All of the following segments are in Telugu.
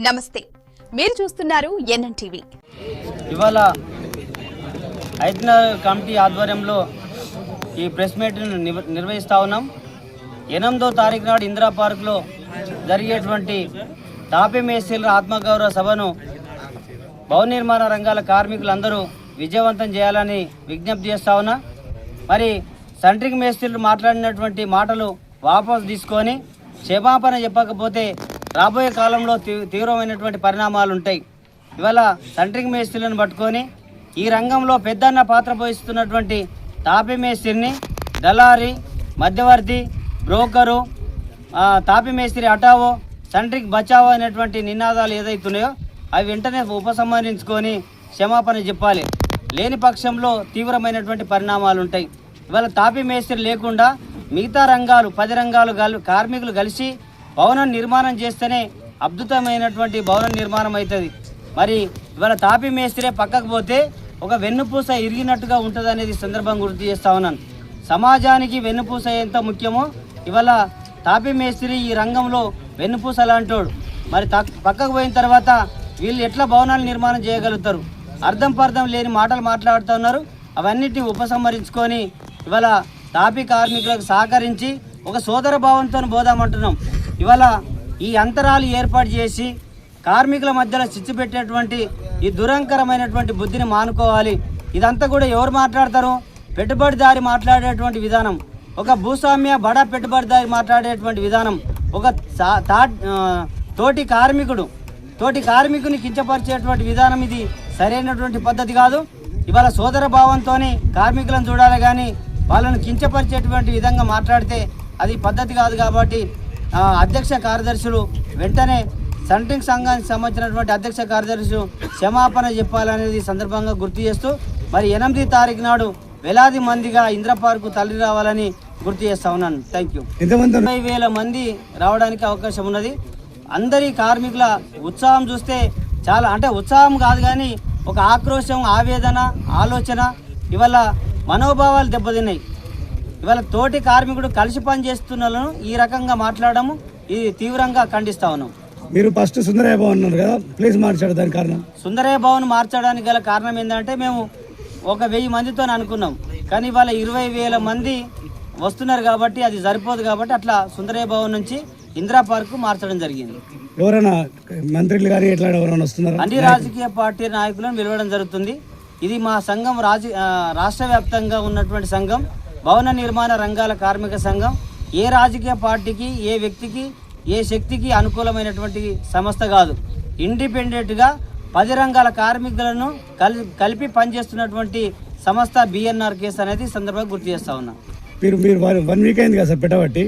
నమస్తే, మీరు చూస్తున్నారు ఎన్ఎన్ టీవీ. ఇవాళ ఐదున్నర కమిటీ ఆధ్వర్యంలో ఈ ప్రెస్ మీట్ను నిర్వహిస్తూ ఉన్నాం. 8వ తారీఖు నాడు ఇందిరా పార్కులో జరిగేటువంటి తాపీ మేస్త్రీల ఆత్మగౌరవ సభను భవన నిర్మాణ రంగాల కార్మికులందరూ విజయవంతం చేయాలని విజ్ఞప్తి చేస్తా ఉన్నా. మరి సెంట్రింగ్ మేస్త్రీలు మాట్లాడినటువంటి మాటలు వాపసు తీసుకొని క్షమాపణ చెప్పకపోతే రాబోయే కాలంలో తీవ్రమైనటువంటి పరిణామాలు ఉంటాయి. ఇవాళ సెంట్రింగ్ మేస్త్రీలను పట్టుకొని ఈ రంగంలో పెద్దన్న పాత్ర పోషిస్తున్నటువంటి తాపీ మేస్త్రిని దళారి, మధ్యవర్తి, బ్రోకరు, తాపీ మేస్త్రి హటావో, సెంట్రింగ్ బచావో అనేటువంటి నినాదాలు ఏదైతున్నాయో అవి వెంటనే ఉపసంహరించుకొని క్షమాపణ చెప్పాలి. లేని పక్షంలో తీవ్రమైనటువంటి పరిణామాలు ఉంటాయి. ఇవాళ తాపీ మేస్త్రి లేకుండా మిగతా రంగాలు 10 రంగాలు కార్మికులు కలిసి భవనం నిర్మాణం చేస్తేనే అద్భుతమైనటువంటి భవనం నిర్మాణం అవుతుంది. మరి ఇవాళ తాపీ మేస్త్రే పక్కకు పోతే ఒక వెన్నుపూస ఇరిగినట్టుగా ఉంటుంది అనేది సందర్భంగా గుర్తు చేస్తా ఉన్నాను. సమాజానికి వెన్నుపూస ఎంత ముఖ్యమో ఇవాళ తాపీ మేస్త్రి ఈ రంగంలో వెన్నుపూస లాంటోడు. మరి పక్కకు పోయిన తర్వాత వీళ్ళు ఎట్లా భవనాలు నిర్మాణం చేయగలుగుతారు? అర్థం పర్థం లేని మాటలు మాట్లాడుతూ ఉన్నారు. అవన్నిటిని ఉపసంహరించుకొని ఇవాళ తాపీ కార్మికులకు సహకరించి ఒక సోదర భావంతో పోదామంటున్నాం. ఇవాళ ఈ అంతరాలు ఏర్పాటు చేసి కార్మికుల మధ్యలో చిచ్చు పెట్టేటువంటి ఈ దురంకరమైనటువంటి బుద్ధిని మానుకోవాలి. ఇదంతా కూడా ఎవరు మాట్లాడతారు? పెట్టుబడిదారి మాట్లాడేటువంటి విధానం, ఒక భూస్వామ్య బడా పెట్టుబడిదారి మాట్లాడేటువంటి విధానం, ఒక తోటి కార్మికుని కించపరిచేటువంటి విధానం ఇది సరైనటువంటి పద్ధతి కాదు. ఇవాళ సోదర భావంతో కార్మికులను చూడాలి, కానీ వాళ్ళను కించపరిచేటువంటి విధంగా మాట్లాడితే అది పద్ధతి కాదు. కాబట్టి అధ్యక్ష కార్యదర్శులు వెంటనే సెంట్రింగ్ సంఘానికి సంబంధించినటువంటి అధ్యక్ష కార్యదర్శులు క్షమాపణ చెప్పాలనేది సందర్భంగా గుర్తు చేస్తూ మరి 8వ తారీఖు నాడు వేలాది మందిగా ఇందిరా పార్కు తరలి రావాలని గుర్తు చేస్తా ఉన్నాను. Thank you. 20,000 మంది రావడానికి అవకాశం ఉన్నది. అందరి కార్మికుల ఉత్సాహం చూస్తే చాలా, అంటే ఉత్సాహం కాదు కానీ ఒక ఆక్రోశం, ఆవేదన, ఆలోచన, ఇవాళ మనోభావాలు దెబ్బతిన్నాయి. ఇవాళ తోటి కార్మికుడు కలిసి పనిచేస్తున్న ఈ రకంగా మాట్లాడము ఇది తీవ్రంగా ఖండిస్తా ఉన్నాం. మీరు ఫస్ట్ సుందరయ్య భవన్ అన్నారు కదా, ప్లేస్ మార్చాడు, దాని కారణం? సుందరయ్య భవన్ మార్చడానికి గల కారణం ఏంటంటే మేము ఒక 1000 మందితో అనుకున్నాం, కానీ ఇవాళ 20,000 మంది వస్తున్నారు కాబట్టి అది సరిపోదు. కాబట్టి అట్లా సుందరయ్య భవన్ నుంచి ఇందిరా పార్కు మార్చడం జరిగింది. ఎవరైనా మంత్రులు కానీ ఎట్లా ఎవరైనా వస్తున్నారు? అన్ని రాజకీయ పార్టీ నాయకులను పిలవడం జరుగుతుంది. ఇది మా సంఘం రాష్ట్ర వ్యాప్తంగా ఉన్నటువంటి సంఘం, భవన నిర్మాణ రంగాల కార్మిక సంఘం. ఏ రాజకీయ పార్టీకి, ఏ వ్యక్తికి, ఏ శక్తికి అనుకూలమైనటువంటి సంస్థ కాదు. ఇండిపెండెంట్గా 10 రంగాల కార్మికులను కలిపి పనిచేస్తున్నటువంటి సంస్థ బిఎన్ఆర్ కేసు అనేది సందర్భంగా గుర్తు చేస్తా ఉన్నా. మీరు 1 వీక్ అయింది కదా సార్ పెట్టబట్టి,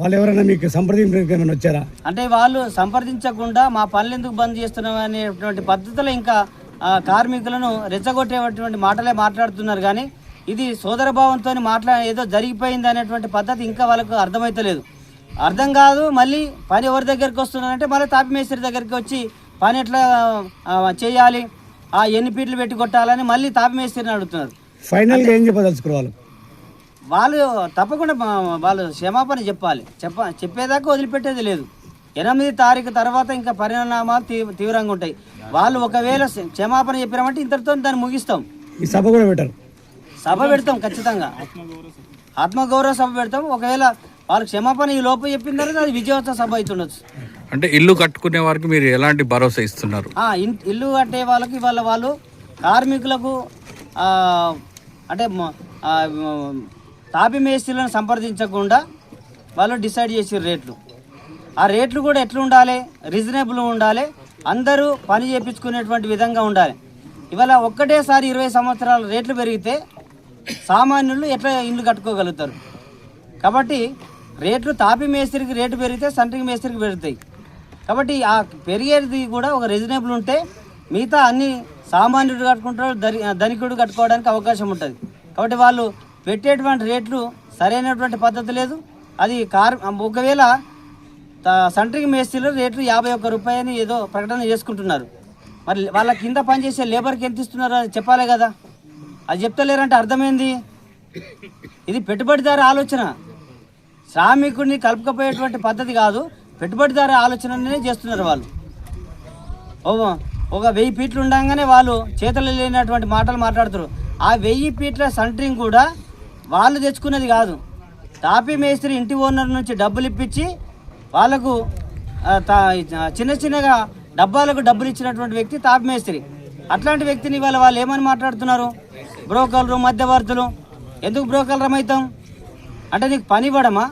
వాళ్ళు ఎవరైనా మీకు సంప్రదింపు వచ్చారా? అంటే వాళ్ళు సంప్రదించకుండా మా పనులు ఎందుకు బంద్ చేస్తున్నాం అనేటువంటి పద్ధతిలో ఇంకా కార్మికులను రెచ్చగొట్టేటువంటి మాటలే మాట్లాడుతున్నారు. కానీ ఇది సోదరభావంతో ఏదో జరిగిపోయింది అనేటువంటి పద్ధతి ఇంకా వాళ్ళకు అర్థమైతలేదు. అర్థం కాదు. మళ్ళీ పని ఎవరి దగ్గరికి వస్తున్నారంటే మళ్ళీ తాపీ మేస్త్రి దగ్గరికి వచ్చి పని ఎట్లా చేయాలి, ఎన్ని పీట్లు పెట్టి కొట్టాలని మళ్ళీ తాపీ మేస్త్రిని అడుగుతున్నారు. ఫైనల్గా ఏం చెప్పదలుచుకోవాలి? వాళ్ళు తప్పకుండా వాళ్ళు క్షమాపణ చెప్పాలి. చెప్పేదాకా వదిలిపెట్టేది లేదు. 8వ తారీఖు తర్వాత ఇంకా పరిణామాలు తీవ్రంగా ఉంటాయి. వాళ్ళు ఒకవేళ క్షమాపణ చెప్పారంటే ఇంతటితో దాన్ని ముగిస్తాం. ఈ సభ కూడా పెట్టారు, సభ పెడతాం, ఖచ్చితంగా ఆత్మగౌరవ సభ పెడతాం. ఒకవేళ వాళ్ళు క్షమాపణ ఈ లోపు చెప్పిన తర్వాత అది విజయోత్సవ సభ అవుతుండొచ్చు. అంటే ఇల్లు కట్టుకునే వారికి మీరు ఎలాంటి భరోసా ఇస్తున్నారు? ఇల్లు కట్టే వాళ్ళకి ఇవాళ వాళ్ళు కార్మికులకు అంటే తాపీ మేస్త్రీలను సంప్రదించకుండా వాళ్ళు డిసైడ్ చేసే రేట్లు, ఆ రేట్లు కూడా ఎట్లా ఉండాలి? రీజనబుల్ ఉండాలి, అందరూ పని చేయించుకునేటువంటి విధంగా ఉండాలి. ఇవాళ ఒక్కటేసారి 20 సంవత్సరాల రేట్లు పెరిగితే సామాన్యులు ఎట్లా ఇల్లు కట్టుకోగలుగుతారు? కాబట్టి రేట్లు తాపీ మేస్త్రికి రేటు పెరిగితే సెంట్రింగ్ మేస్త్రికి పెరుగుతాయి. కాబట్టి ఆ పెరిగేది కూడా ఒక రీజనబుల్ ఉంటే మిగతా అన్ని సామాన్యుడు కట్టుకుంటారు, ధనికుడు కట్టుకోవడానికి అవకాశం ఉంటుంది. కాబట్టి వాళ్ళు పెట్టేటువంటి రేట్లు సరైనటువంటి పద్ధతి లేదు. అది ఒకవేళ సెంట్రింగ్ మేస్త్రీలు రేట్లు 51 రూపాయని ఏదో ప్రకటన చేసుకుంటున్నారు. మరి వాళ్ళ కింద పనిచేసే లేబర్కి ఎంత ఇస్తున్నారో చెప్పాలి కదా. అది చెప్తలేరంటే అర్థమైంది. ఇది పెట్టుబడిదారు ఆలోచన. శ్రామికుడిని కలుపుకపోయేటువంటి పద్ధతి కాదు. పెట్టుబడిదారు ఆలోచననే చేస్తున్నారు వాళ్ళు. ఒక 1000 ఫీట్లు ఉండగానే వాళ్ళు చేతులు లేనటువంటి మాటలు మాట్లాడుతారు. ఆ 1000 ఫీట్ల సెంటరింగ్ కూడా వాళ్ళు తెచ్చుకున్నది కాదు. తాపీ మేస్త్రి ఇంటి ఓనర్ నుంచి డబ్బులు ఇప్పించి వాళ్ళకు చిన్నగా డబ్బాలకు డబ్బులు ఇచ్చినటువంటి వ్యక్తి తాపీ మేస్త్రి. అట్లాంటి వ్యక్తిని వాళ్ళు ఏమని మాట్లాడుతున్నారు? బ్రోకర్లు, మధ్యవర్తులు. ఎందుకు బ్రోకర్లు రమైతాం అంటే నీకు పని ఇవ్వడమా?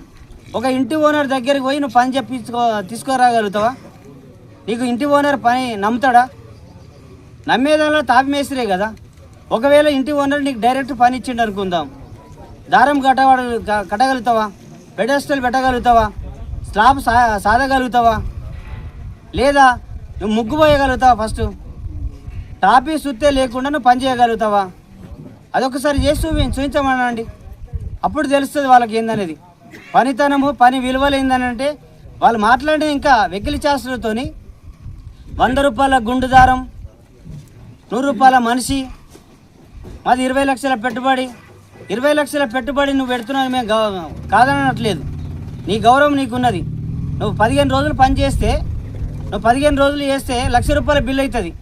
ఒక ఇంటి ఓనర్ దగ్గరికి పోయి నువ్వు పని తీసుకురాగలుగుతావా? నీకు ఇంటి ఓనర్ పని నమ్ముతాడా? నమ్మేదానిలో తాపీ మేస్త్రే కదా. ఒకవేళ ఇంటి ఓనర్ నీకు డైరెక్ట్ పని ఇచ్చిండు అనుకుందాం, దారం కట్టగలుగుతావా? పెడెస్టల్ పెట్టగలుగుతావా? స్లాబ్ సాధగలుగుతావా? లేదా నువ్వు ముగ్గు పోయగలుగుతావా? ఫస్ట్ టాపీ సుత్తే లేకుండా నువ్వు పని చేయగలుగుతావా? అదొకసారి చేసి చూపించమనండి, అప్పుడు తెలుస్తుంది వాళ్ళకి ఏందనేది. పనితనము, పని విలువలు ఏందనంటే వాళ్ళు మాట్లాడిన ఇంకా వెకిలి చేష్టలతోని 100 రూపాయల గుండు దారం, 100 రూపాయల మనిషి, మాది 20 లక్షల పెట్టుబడి. 20 లక్షల పెట్టుబడి నువ్వు పెడుతున్నావు, మేము కాదనట్లేదు. నీ గౌరవం నీకున్నది. నువ్వు 15 రోజులు పని చేస్తే, నువ్వు 15 రోజులు చేస్తే 1 లక్ష రూపాయల బిల్లు అవుతుంది.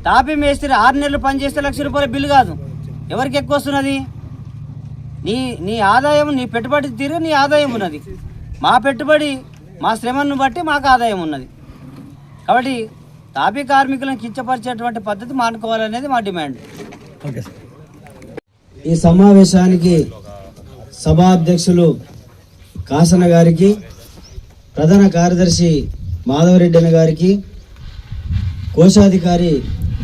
తాపీ మేస్త్రి 6 నెలలు పని చేస్తే 1 లక్ష రూపాయల బిల్లు కాదు. ఎవరికి ఎక్కువ వస్తున్నది? నీ ఆదాయం, నీ పెట్టుబడి తీరు నీ ఆదాయం ఉన్నది. మా పెట్టుబడి, మా శ్రమను బట్టి మాకు ఆదాయం ఉన్నది. కాబట్టి తాపీ కార్మికులను కించపరిచేటువంటి పద్ధతి మానుకోవాలనేది మా డిమాండ్. Okay sir. ఈ సమావేశానికి సభా అధ్యక్షులు కాసన గారికి, ప్రధాన కార్యదర్శి మాధవరెడ్డి అన్న గారికి, కోశాధికారి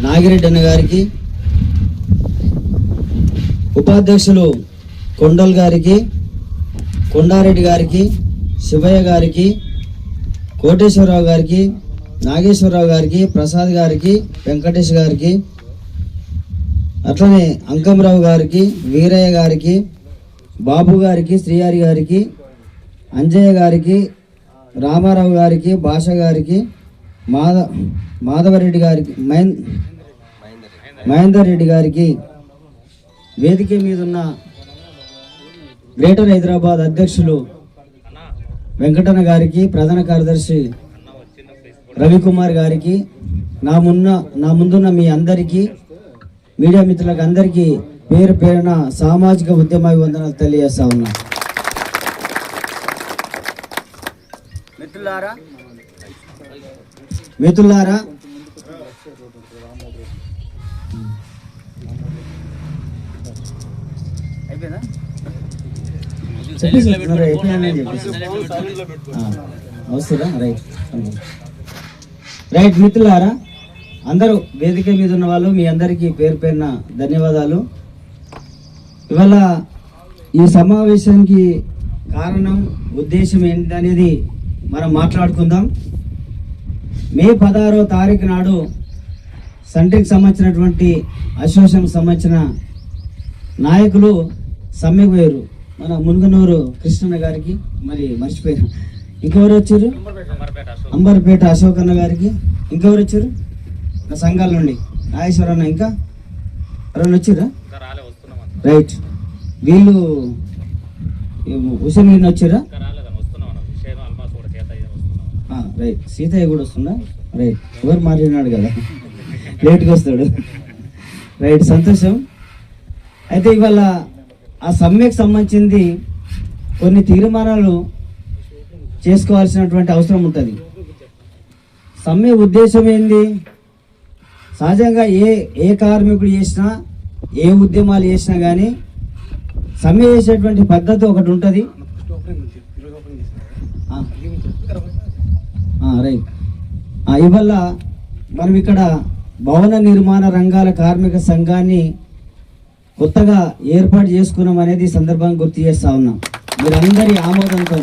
నాగిరెడ్డి అన్న గారికి, ఉపాధ్యక్షులు కొండల్ గారికి, కొండారెడ్డి గారికి, శివయ్య గారికి, కోటేశ్వరరావు గారికి, నాగేశ్వరరావు గారికి, ప్రసాద్ గారికి, వెంకటేష్ గారికి, అట్లనే అంకంరావు గారికి, వీరయ్య గారికి, బాబు గారికి, శ్రీహరి గారికి, అంజయ్య గారికి, రామారావు గారికి, భాష గారికి, మాధవరెడ్డి గారికి, మహేందర్ రెడ్డి గారికి, వేదిక మీద ఉన్న గ్రేటర్ హైదరాబాద్ అధ్యక్షులు వెంకటన్న గారికి, ప్రధాన కార్యదర్శి రవికుమార్ గారికి, నా ముందున్న మీ అందరికీ, మీడియా మిత్రులకు అందరికీ పేరు పేరున సామాజిక ఉద్యమాభివందనాలు తెలియజేస్తా ఉన్నా. మిత్రులారా, రైట్ మిత్రులారా, అందరూ వేదిక మీద ఉన్న వాళ్ళు మీ అందరికీ పేరు పేరున ధన్యవాదాలు. ఇవాళ ఈ సమావేశానికి కారణం, ఉద్దేశం ఏంటనేది మనం మాట్లాడుకుందాం. మే 16వ తారీఖు నాడు సంటికి సంబంధించినటువంటి అసోసియేషన్ సంబంధించిన నాయకులు సమ్మెకు పోయారు. మన మునుగనూరు కృష్ణన్న గారికి, మరి మర్చిపోయారు, ఇంకెవరు వచ్చారు? అంబర్పేట అశోక్ అన్న గారికి, ఇంకెవరు వచ్చారు? నా సంఘాల నుండి నాగేశ్వరన్న, ఇంకా ఎవరైనా వచ్చారా? రైట్, వీళ్ళు హుసేన్ వచ్చారా? రైట్, సీతయ్య కూడా వస్తుందా? రైట్, ఎవరు మాట్లాడినాడు కదా, లేట్గా వస్తాడు. రైట్, సంతోషం. అయితే ఇవాళ ఆ సమ్మెకు సంబంధించింది కొన్ని తీర్మానాలు చేసుకోవాల్సినటువంటి అవసరం ఉంటుంది. సమ్మె ఉద్దేశం ఏంది? సహజంగా ఏ కార్మికుడు చేసినా, ఏ ఉద్యమాలు చేసినా కానీ సమ్మె చేసేటువంటి పద్ధతి ఒకటి ఉంటుంది. రైట్, ఇవల్ల మనం ఇక్కడ భవన నిర్మాణ రంగాల కార్మిక సంఘాన్ని కొత్తగా ఏర్పాటు చేసుకున్నాం అనేది ఈ సందర్భంగా గుర్తు చేస్తా ఉన్నాం. మీరందరి ఆమోదంతో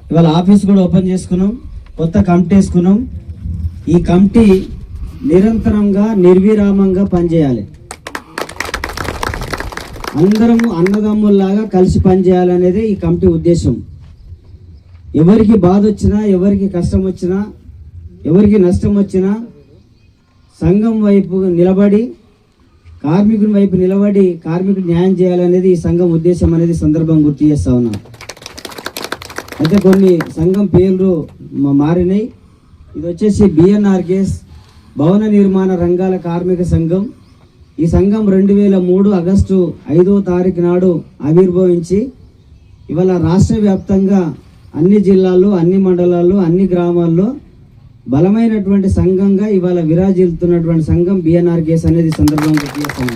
ఇవాళ ఆఫీస్ కూడా ఓపెన్ చేసుకున్నాం, కొత్త కమిటీ వేసుకున్నాం. ఈ కమిటీ నిరంతరంగా నిర్విరామంగా పనిచేయాలి. అందరము అన్నదమ్ముల్లాగా కలిసి పనిచేయాలనేది ఈ కమిటీ ఉద్దేశం. ఎవరికి బాధ వచ్చినా, ఎవరికి కష్టం వచ్చినా, ఎవరికి నష్టం వచ్చినా సంఘం వైపు నిలబడి, కార్మికుని వైపు నిలబడి కార్మికుడు న్యాయం చేయాలనేది ఈ సంఘం ఉద్దేశం అనేది సందర్భం గుర్తు చేస్తా ఉన్నాం. అయితే కొన్ని సంఘం పేర్లు మారినాయి. ఇది వచ్చేసి బిఎన్ఆర్కేఎస్ భవన నిర్మాణ రంగాల కార్మిక సంఘం. ఈ సంఘం 2003 ఆగస్టు 5వ తారీఖు నాడు ఆవిర్భవించి ఇవాళ రాష్ట్ర వ్యాప్తంగా అన్ని జిల్లాల్లో, అన్ని మండలాల్లో, అన్ని గ్రామాల్లో బలమైనటువంటి సంఘంగా ఇవాళ విరాజిల్లుతున్నటువంటి సంఘం బిఎన్ఆర్కేఎస్ అనేది సందర్భంగా చేస్తాము.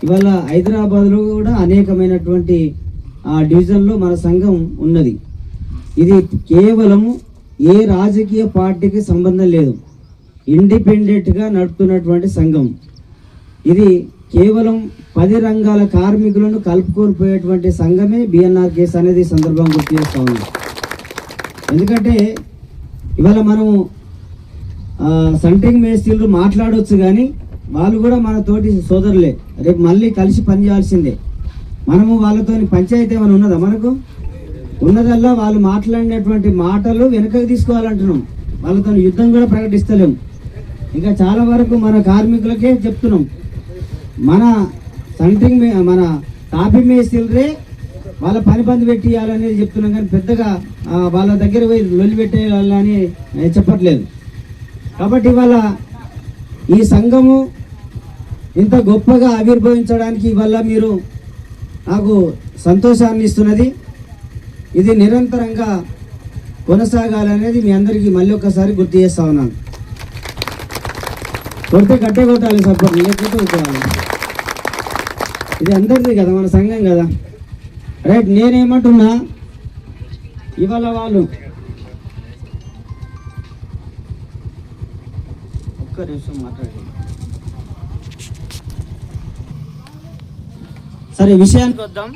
ఇవాళ హైదరాబాద్లో కూడా అనేకమైనటువంటి డివిజన్లో మన సంఘం ఉన్నది. ఇది కేవలము ఏ రాజకీయ పార్టీకి సంబంధం లేదు, ఇండిపెండెంట్గా నడుపుతున్నటువంటి సంఘం. ఇది కేవలం 10 రంగాల కార్మికులను కలుపుకొని పోయేటువంటి సంఘమే బిఎన్ఆర్కేఎస్ అనేది సందర్భంగా గుర్తు చేస్తా ఉన్నాం. ఎందుకంటే ఇవాళ మనము సెంట్రింగ్ మేస్త్రీలు మాట్లాడవచ్చు, కానీ వాళ్ళు కూడా మన తోటి సోదరులే, రేపు మళ్ళీ కలిసి పనిచేయాల్సిందే. మనము వాళ్ళతో పంచాయతీ ఏమైనా ఉన్నదా? మనకు ఉన్నదల్లా వాళ్ళు మాట్లాడినటువంటి మాటలు వెనకకి తీసుకోవాలంటున్నాం. వాళ్ళతో యుద్ధం కూడా ప్రకటిస్తలేము. ఇంకా చాలా వరకు మన కార్మికులకే చెప్తున్నాం, మన సెంట్రింగ్ మన తాపీ మేస్త్రీలే వాళ్ళ పని బంద్ పెట్టియాలనేది చెప్తున్నాం, కానీ పెద్దగా వాళ్ళ దగ్గర పోయి లొల్లి పెట్టేయాలని చెప్పట్లేదు. కాబట్టి ఇవాళ ఈ సంఘము ఇంత గొప్పగా ఆవిర్భవించడానికి ఇవాళ మీరు నాకు సంతోషాన్ని ఇస్తున్నది. ఇది నిరంతరంగా కొనసాగాలనేది మీ అందరికీ మళ్ళీ ఒకసారి గుర్తు చేస్తా ఉన్నాను. కొడితే కట్టే కొట్టాలి, సపోర్ట్ లేకపోతే కొట్టాలి. ఇది అందరిది కదా, మన సంఘం కదా, రైట్. నేనేమంటున్నా, ఇవాళ వాళ్ళు ఒక్క నిమిషం మాట్లాడండి. సరే, విషయానికి వద్దాం.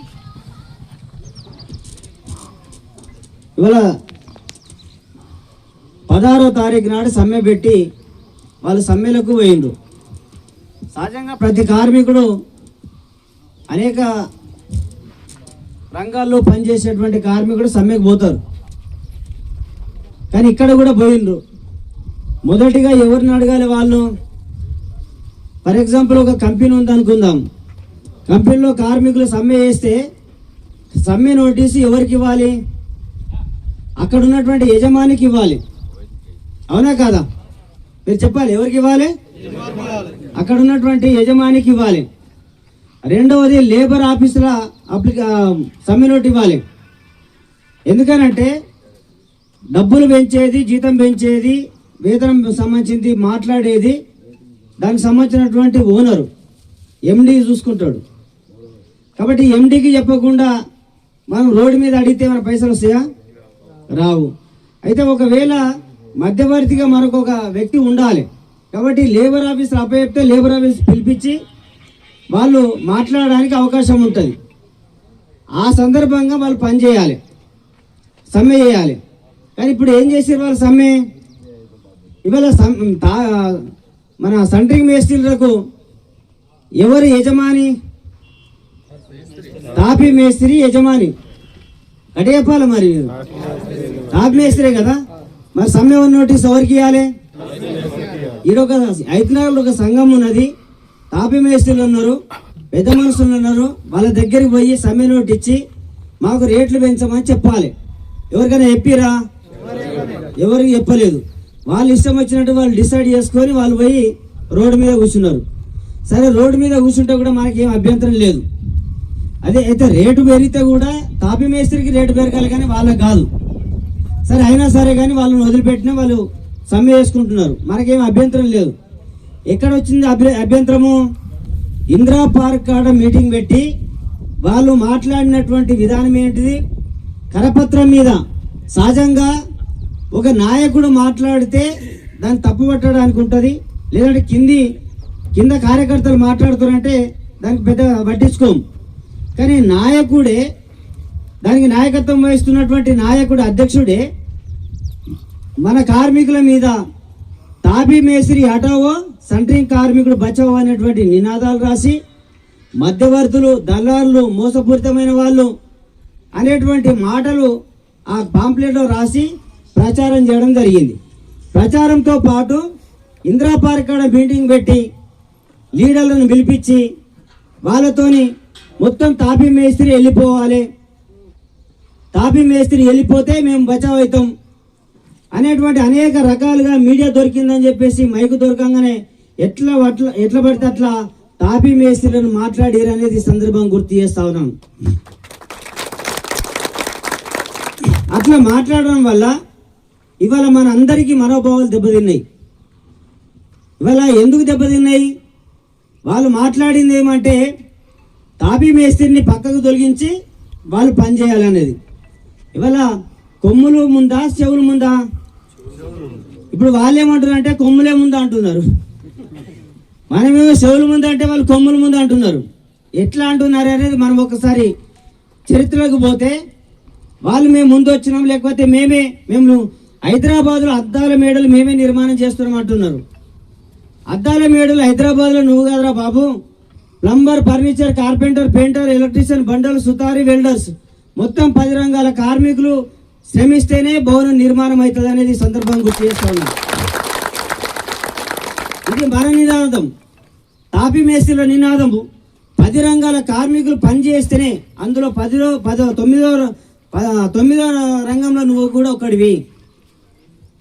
ఇవాళ 16వ తారీఖు నాడు సమ్మె పెట్టి వాళ్ళు సమ్మెలకు పోయిండ్రు. సహజంగా ప్రతి కార్మికుడు అనేక రంగాల్లో పనిచేసేటువంటి కార్మికుడు సమ్మెకు పోతారు, కానీ ఇక్కడ కూడా పోయిండ్రు. మొదటిగా ఎవరిని అడగాలి వాళ్ళు? ఫర్ ఎగ్జాంపుల్ ఒక కంపెనీ ఉందనుకుందాం. కంపెనీలో కార్మికులు సమ్మె చేస్తే సమ్మె నోటీసు ఎవరికి ఇవ్వాలి? అక్కడ ఉన్నటువంటి యజమానికి ఇవ్వాలి, అవునా కాదా? మీరు చెప్పాలి, ఎవరికి ఇవ్వాలి? అక్కడ ఉన్నటువంటి యజమానికి ఇవ్వాలి. రెండవది లేబర్ ఆఫీసుల సమ్మె నోట్ ఇవ్వాలి. ఎందుకనంటే డబ్బులు పెంచేది, జీతం పెంచేది, వేతనం సంబంధించింది మాట్లాడేది దానికి సంబంధించినటువంటి ఓనరు, ఎండి చూసుకుంటాడు. కాబట్టి ఎండికి చెప్పకుండా మనం రోడ్డు మీద అడిగితే మన పైసలు వస్తాయా? రావు. అయితే ఒకవేళ మధ్యవర్తిగా మనకు ఒక వ్యక్తి ఉండాలి. కాబట్టి లేబర్ ఆఫీసులు అప్పచెప్తే లేబర్ ఆఫీస్ పిలిపించి వాళ్ళు మాట్లాడడానికి అవకాశం ఉంటుంది. ఆ సందర్భంగా వాళ్ళు పని చేయాలి, సమ్మె చేయాలి. కానీ ఇప్పుడు ఏం చేసారు వాళ్ళు? సమ్మె ఇవాళ మన సెంట్రింగ్ మేస్త్రీలకు ఎవరు యజమాని? తాపీ మేస్త్రి యజమాని. అటే చెప్పాలి మరి, తాపీ మేస్త్రే కదా. మరి సమ్మె నోటీస్ ఎవరికి ఇవ్వాలి? ఈడొక హైదరాబాద్లో ఒక సంఘం ఉన్నది, తాపీ మేస్త్రీలు ఉన్నారు, పెద్ద మనుషులు ఉన్నారు. వాళ్ళ దగ్గరికి పోయి సమ్మె నోట్ ఇచ్చి మాకు రేట్లు పెంచమని చెప్పాలి. ఎవరికైనా చెప్పిరా? ఎవరికి చెప్పలేదు. వాళ్ళు ఇష్టం వచ్చినట్టు వాళ్ళు డిసైడ్ చేసుకొని వాళ్ళు పోయి రోడ్డు మీద కూర్చున్నారు. సరే, రోడ్డు మీద కూర్చుంటే కూడా మనకేం అభ్యంతరం లేదు. అదే అయితే రేటు పెరిగితే కూడా తాపీ మేస్త్రికి రేటు పెరగాలి, కానీ వాళ్ళకి కాదు. సరే, అయినా సరే కానీ వాళ్ళని వదిలిపెట్టినా వాళ్ళు సమ్మె చేసుకుంటున్నారు, మనకేం అభ్యంతరం లేదు. ఎక్కడ వచ్చింది అభ్యంతరము? ఇందిరా పార్క్ కాడ మీటింగ్ పెట్టి వాళ్ళు మాట్లాడినటువంటి విధానం ఏంటిది? కరపత్రం మీద సహజంగా ఒక నాయకుడు మాట్లాడితే దాన్ని తప్పు పట్టడానికి ఉంటుంది, లేదంటే కింద కార్యకర్తలు మాట్లాడుతారంటే దానికి పెద్ద పట్టించుకోం. కానీ నాయకుడే, దానికి నాయకత్వం వహిస్తున్నటువంటి నాయకుడు, అధ్యక్షుడే మన కార్మికుల మీద తాపీ మేస్త్రి హటావో, సెంట్రింగ్ కార్మికుడు బచావో అనేటువంటి నినాదాలు రాసి మధ్యవర్తులు, దళారులు, మోసపూరితమైన వాళ్ళు అనేటువంటి మాటలు ఆ పాంప్లెట్లో రాసి ప్రచారం చేయడం జరిగింది. ప్రచారంతో పాటు ఇందిరా పార్క్ కాడ మీటింగ్ పెట్టి లీడర్లను పిలిపించి వాళ్ళతోని మొత్తం తాపీ మేస్త్రి వెళ్ళిపోవాలి, తాపీ మేస్త్రి వెళ్ళిపోతే మేము బచావ్ అవుతాం అనేటువంటి అనేక రకాలుగా మీడియా దొరికిందని చెప్పేసి మైకు దొరకంగానే ఎట్లా పడితే అట్లా తాపీ మేస్త్రులను మాట్లాడారు అనేది సందర్భం గుర్తు చేస్తా ఉన్నాను. అట్లా మాట్లాడడం వల్ల ఇవాళ మన అందరికీ మనోభావాలు దెబ్బతిన్నాయి. ఇవాళ ఎందుకు దెబ్బతిన్నాయి? వాళ్ళు మాట్లాడింది ఏమంటే తాపీ మేస్త్రిని పక్కకు తొలగించి వాళ్ళు పని చేయాలనేది. ఇవాళ కొమ్ములు ముందా చెవులు ముందా? ఇప్పుడు వాళ్ళు ఏమంటున్నారు అంటే కొమ్ములే ముందా అంటున్నారు, మనమేమో చెవులు ముందు అంటే వాళ్ళు కొమ్ముల ముందు అంటున్నారు. ఎట్లా అంటున్నారు అనేది మనం ఒకసారి చరిత్రలోకి పోతే వాళ్ళు మేము ముందు వచ్చినాం, లేకపోతే మేము హైదరాబాద్లో అద్దాల మేడలు మేమే నిర్మాణం చేస్తున్నాం అంటున్నారు. అద్దాల మేడలు హైదరాబాద్లో నువ్వు కదరా బాబు, plumber, furniture, carpenter, painter, electrician, బండలు, సుతారి, వెల్డర్స్ మొత్తం 10 రంగాల కార్మికులు శ్రమిస్తేనే భవనం నిర్మాణం అవుతుంది అనేది సందర్భం గుర్తు చేస్తా ఉన్నాం. ఇది మన నినాదం, తాపీ మేస్త్రిల నినాదము. 10 రంగాల కార్మికులు పనిచేస్తేనే అందులో 9వ రంగంలో నువ్వు కూడా ఒకటివి.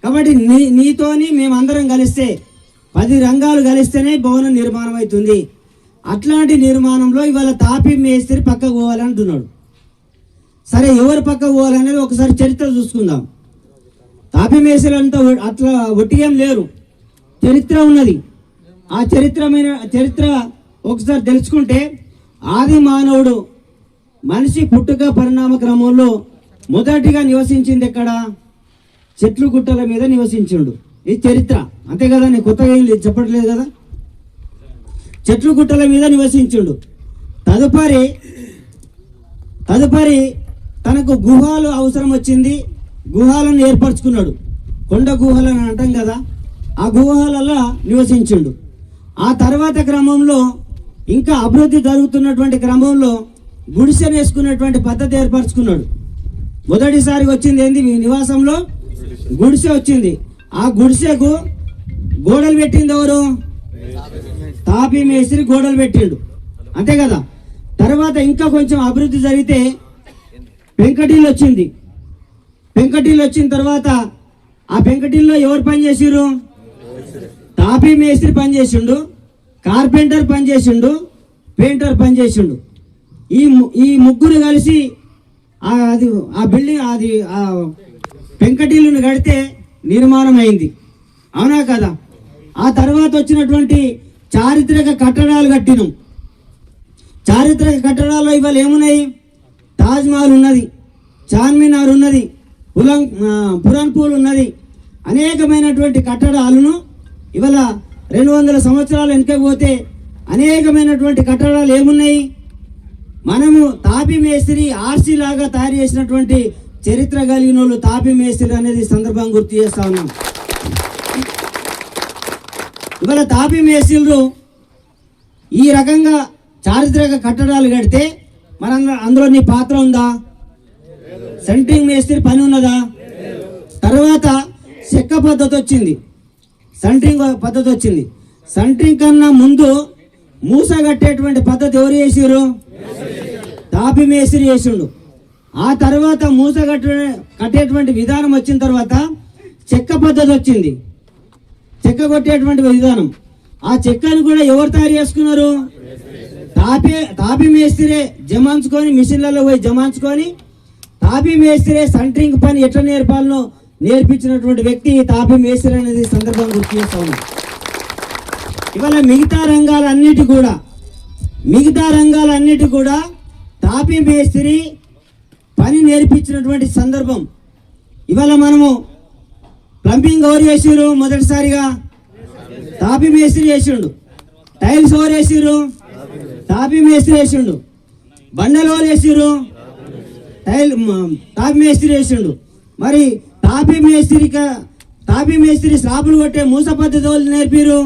కాబట్టి నీతోని మేమందరం కలిస్తే 10 రంగాలు కలిస్తేనే భవనం నిర్మాణం అవుతుంది. అట్లాంటి నిర్మాణంలో ఇవాళ తాపీ మేస్త్రి పక్కకు పోవాలంటున్నాడు. సరే, ఎవరు పక్కకు పోవాలనేది ఒకసారి చరిత్ర చూసుకుందాం. తాపీ మేస్త్రి అంతా అట్లా ఒట్టిగేం లేరు, చరిత్ర ఉన్నది. ఆ చరిత్ర ఒకసారి తెలుసుకుంటే ఆది మానవుడు మనిషి పుట్టుక పరిణామ క్రమంలో మొదటిగా నివసించింది ఎక్కడ? చెట్లు గుట్టల మీద నివసించిండు. ఇది చరిత్ర, అంతే కదా, నేను కొత్తగా ఏం చెప్పట్లేదు కదా. చెట్లు గుట్టల మీద నివసించిండు. తదుపరి తనకు గుహలు అవసరం వచ్చింది, గుహలను ఏర్పరచుకున్నాడు. కొండ గుహలను అంటాం కదా, ఆ గుహలలో నివసించిండు. ఆ తర్వాత క్రమంలో ఇంకా అభివృద్ధి జరుగుతున్నటువంటి క్రమంలో గుడిసెను వేసుకున్నటువంటి పద్ధతి ఏర్పరచుకున్నాడు. మొదటిసారి వచ్చింది ఏంది? నివాసంలో గుడిసె వచ్చింది. ఆ గుడిసెకు గోడలు పెట్టింది ఎవరు? తాపీ మేస్త్రి గోడలు పెట్టిండు, అంతే కదా. తర్వాత ఇంకా కొంచెం అభివృద్ధి జరిగితే పెంకటిల్లు వచ్చింది. పెంకటిల్లు వచ్చిన తర్వాత ఆ పెంకటిల్లో ఎవరు పనిచేసిరు? తాపీ మేస్త్రి పనిచేసిండు, కార్పెంటర్ పనిచేసిండు, పెయింటర్ పనిచేసిండు. ఈ ముగ్గురు కలిసి ఆ బిల్డింగ్ ఆ పెంకటిల్లును కడితే నిర్మాణం అయింది, అవునా కదా. ఆ తర్వాత వచ్చినటువంటి చారిత్రక కట్టడాలు కట్టినాం. చారిత్రక కట్టడాల్లో ఇవాళ ఏమున్నాయి? తాజ్మహల్ ఉన్నది, చార్మినార్ ఉన్నది, పురాన్పూల్ ఉన్నది. అనేకమైనటువంటి కట్టడాలను ఇవాళ 200 సంవత్సరాలు వెనకపోతే అనేకమైనటువంటి కట్టడాలు ఏమున్నాయి? మనము తాపీ మేస్త్రి ఆర్సీ లాగా తయారు చేసినటువంటి చరిత్ర కలిగిన వాళ్ళు తాపీ మేస్త్రి అనేది సందర్భం గుర్తు చేస్తా ఉన్నాం. ఇవాళ తాపీ మేస్త్రులు ఈ రకంగా చారిత్రక కట్టడాలు కడితే అందులో నీ పాత్ర ఉందా? సెంట్రింగ్ మేస్త్రి పని ఉన్నదా? తర్వాత చెక్క పద్ధతి వచ్చింది, సెంట్రింగ్ పద్ధతి వచ్చింది. సెంట్రింగ్ కన్నా ముందు మూస కట్టేటువంటి పద్ధతి ఎవరు చేసారు? తాపీ మేస్త్రి చేసిండు. ఆ తర్వాత మూస కట్టేటువంటి విధానం వచ్చిన తర్వాత చెక్క పద్ధతి వచ్చింది, చెక్క కొట్టేటువంటి విధానం. ఆ చెక్కను కూడా ఎవరు తయారు చేసుకున్నారు? తాపీ మేస్త్రే జమాంచుకొని, మిషన్లలో పోయి జమాంచుకొని తాపీ మేస్త్రే సెంట్రింగ్ పని ఎట్లా నేర్పాలనో నేర్పించినటువంటి వ్యక్తి తాపీ మేస్త్రి అనేది సందర్భం గుర్తు చేస్తా ఉన్నాం. ఇవాళ మిగతా రంగాలన్నిటి కూడా తాపీ మేస్త్రి పని నేర్పించినటువంటి సందర్భం. ఇవాళ మనము ప్లంబింగ్ ఎవరు చేసిరు? మొదటిసారిగా తాపీ మేస్త్రి చేసిండు. టైల్స్ ఎవరు వేసిరు? తాపీ మేస్త్రి వేసిండు. బండలు ఎవరు వేసిరు? తాపీ మేస్త్రి వేసిండు. మరి తాపీ మేస్త్రి స్లాబులు కొట్టే మూస పద్ధతి వాళ్ళు నేర్పిరు.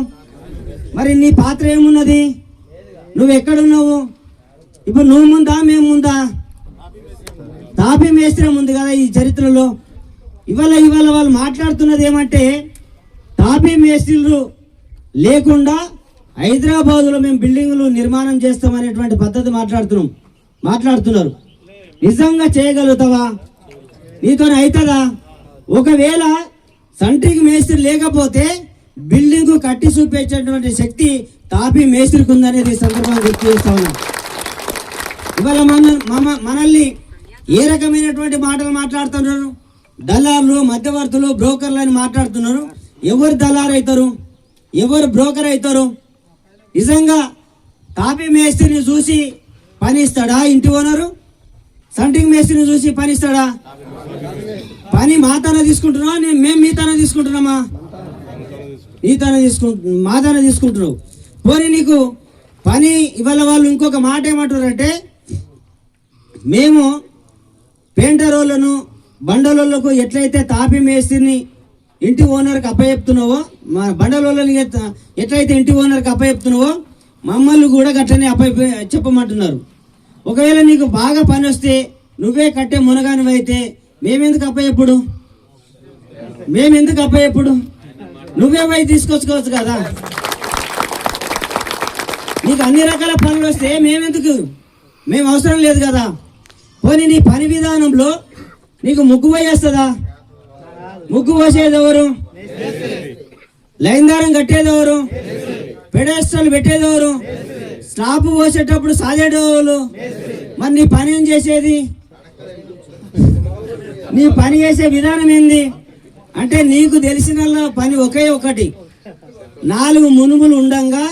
మరి నీ పాత్ర ఏమున్నది? నువ్వు ఎక్కడున్నావు? ఇప్పుడు నువ్వు ముందా మేము ముందా? తాపీ మేస్త్రి ముందు కదా ఈ చరిత్రలో. ఇవాళ వాళ్ళు మాట్లాడుతున్నది ఏమంటే తాపీ మేస్త్రులు లేకుండా హైదరాబాదులో మేము బిల్డింగులు నిర్మాణం చేస్తామనేటువంటి పద్ధతి మాట్లాడుతున్నారు. నిజంగా చేయగలుగుతావా? నీతో అవుతుందా? ఒకవేళ సంటికి మేస్త్రి లేకపోతే బిల్డింగ్ కట్టి చూపించేటువంటి శక్తి తాపీ మేస్త్రికి ఉందనేది ఈ సందర్భంగా గుర్తు చేస్తా ఉన్నా. ఇవాళ మనల్ని ఏ రకమైనటువంటి మాటలు మాట్లాడుతున్నారు? దళారులు, మధ్యవర్తులు, బ్రోకర్లు అని మాట్లాడుతున్నారు. ఎవరు దళారు అవుతారు? ఎవరు బ్రోకర్ అవుతారు? నిజంగా తాపీ మేస్త్రిని చూసి పని ఇస్తాడా ఇంటి ఓనరు? సంటింగ్ మేస్త్రిని చూసి పని ఇస్తాడా? పని మాతాన తీసుకుంటున్నావా? మేము మీతాన తీసుకుంటున్నామా? మాతాన తీసుకుంటున్నావు. పోనీ నీకు పని ఇవాళ వాళ్ళు ఇంకొక మాట ఏమంటారంటే, మేము పెయింటరోళ్ళను బండలోళ్ళకు ఎట్లయితే తాపీ మేస్త్రిని ఇంటి ఓనర్కి అప్పచెప్తున్నావో, మా బండలోళ్ళని ఎట్లయితే ఇంటి ఓనర్కి అప్పచెప్తున్నావో మమ్మల్ని కూడా గట్లనే చెప్పమంటున్నారు. ఒకవేళ నీకు బాగా పని వస్తే నువ్వే కట్టే మునగానివైతే మేమెందుకు అప్పచెప్పుడు? నువ్వే పోయి తీసుకొచ్చుకోవచ్చు కదా. నీకు అన్ని రకాల పనులు వస్తే మేము అవసరం లేదు కదా. పోనీ నీ పని విధానంలో నీకు ముగ్గు పోయేస్తుందా? ముగ్గు పోసేది ఎవరు? లైన్ దారం కట్టేది ఎవరు? పెడెస్టల్ పెట్టేది ఎవరు? స్లాబ్ పోసేటప్పుడు సాదేటోళ్ళు. మరి నీ పని ఏం చేసేది? నీ పని చేసే విధానం ఏంది అంటే, నీకు తెలిసిన పని ఒకే ఒకటి, 4 మునుములు ఉండంగా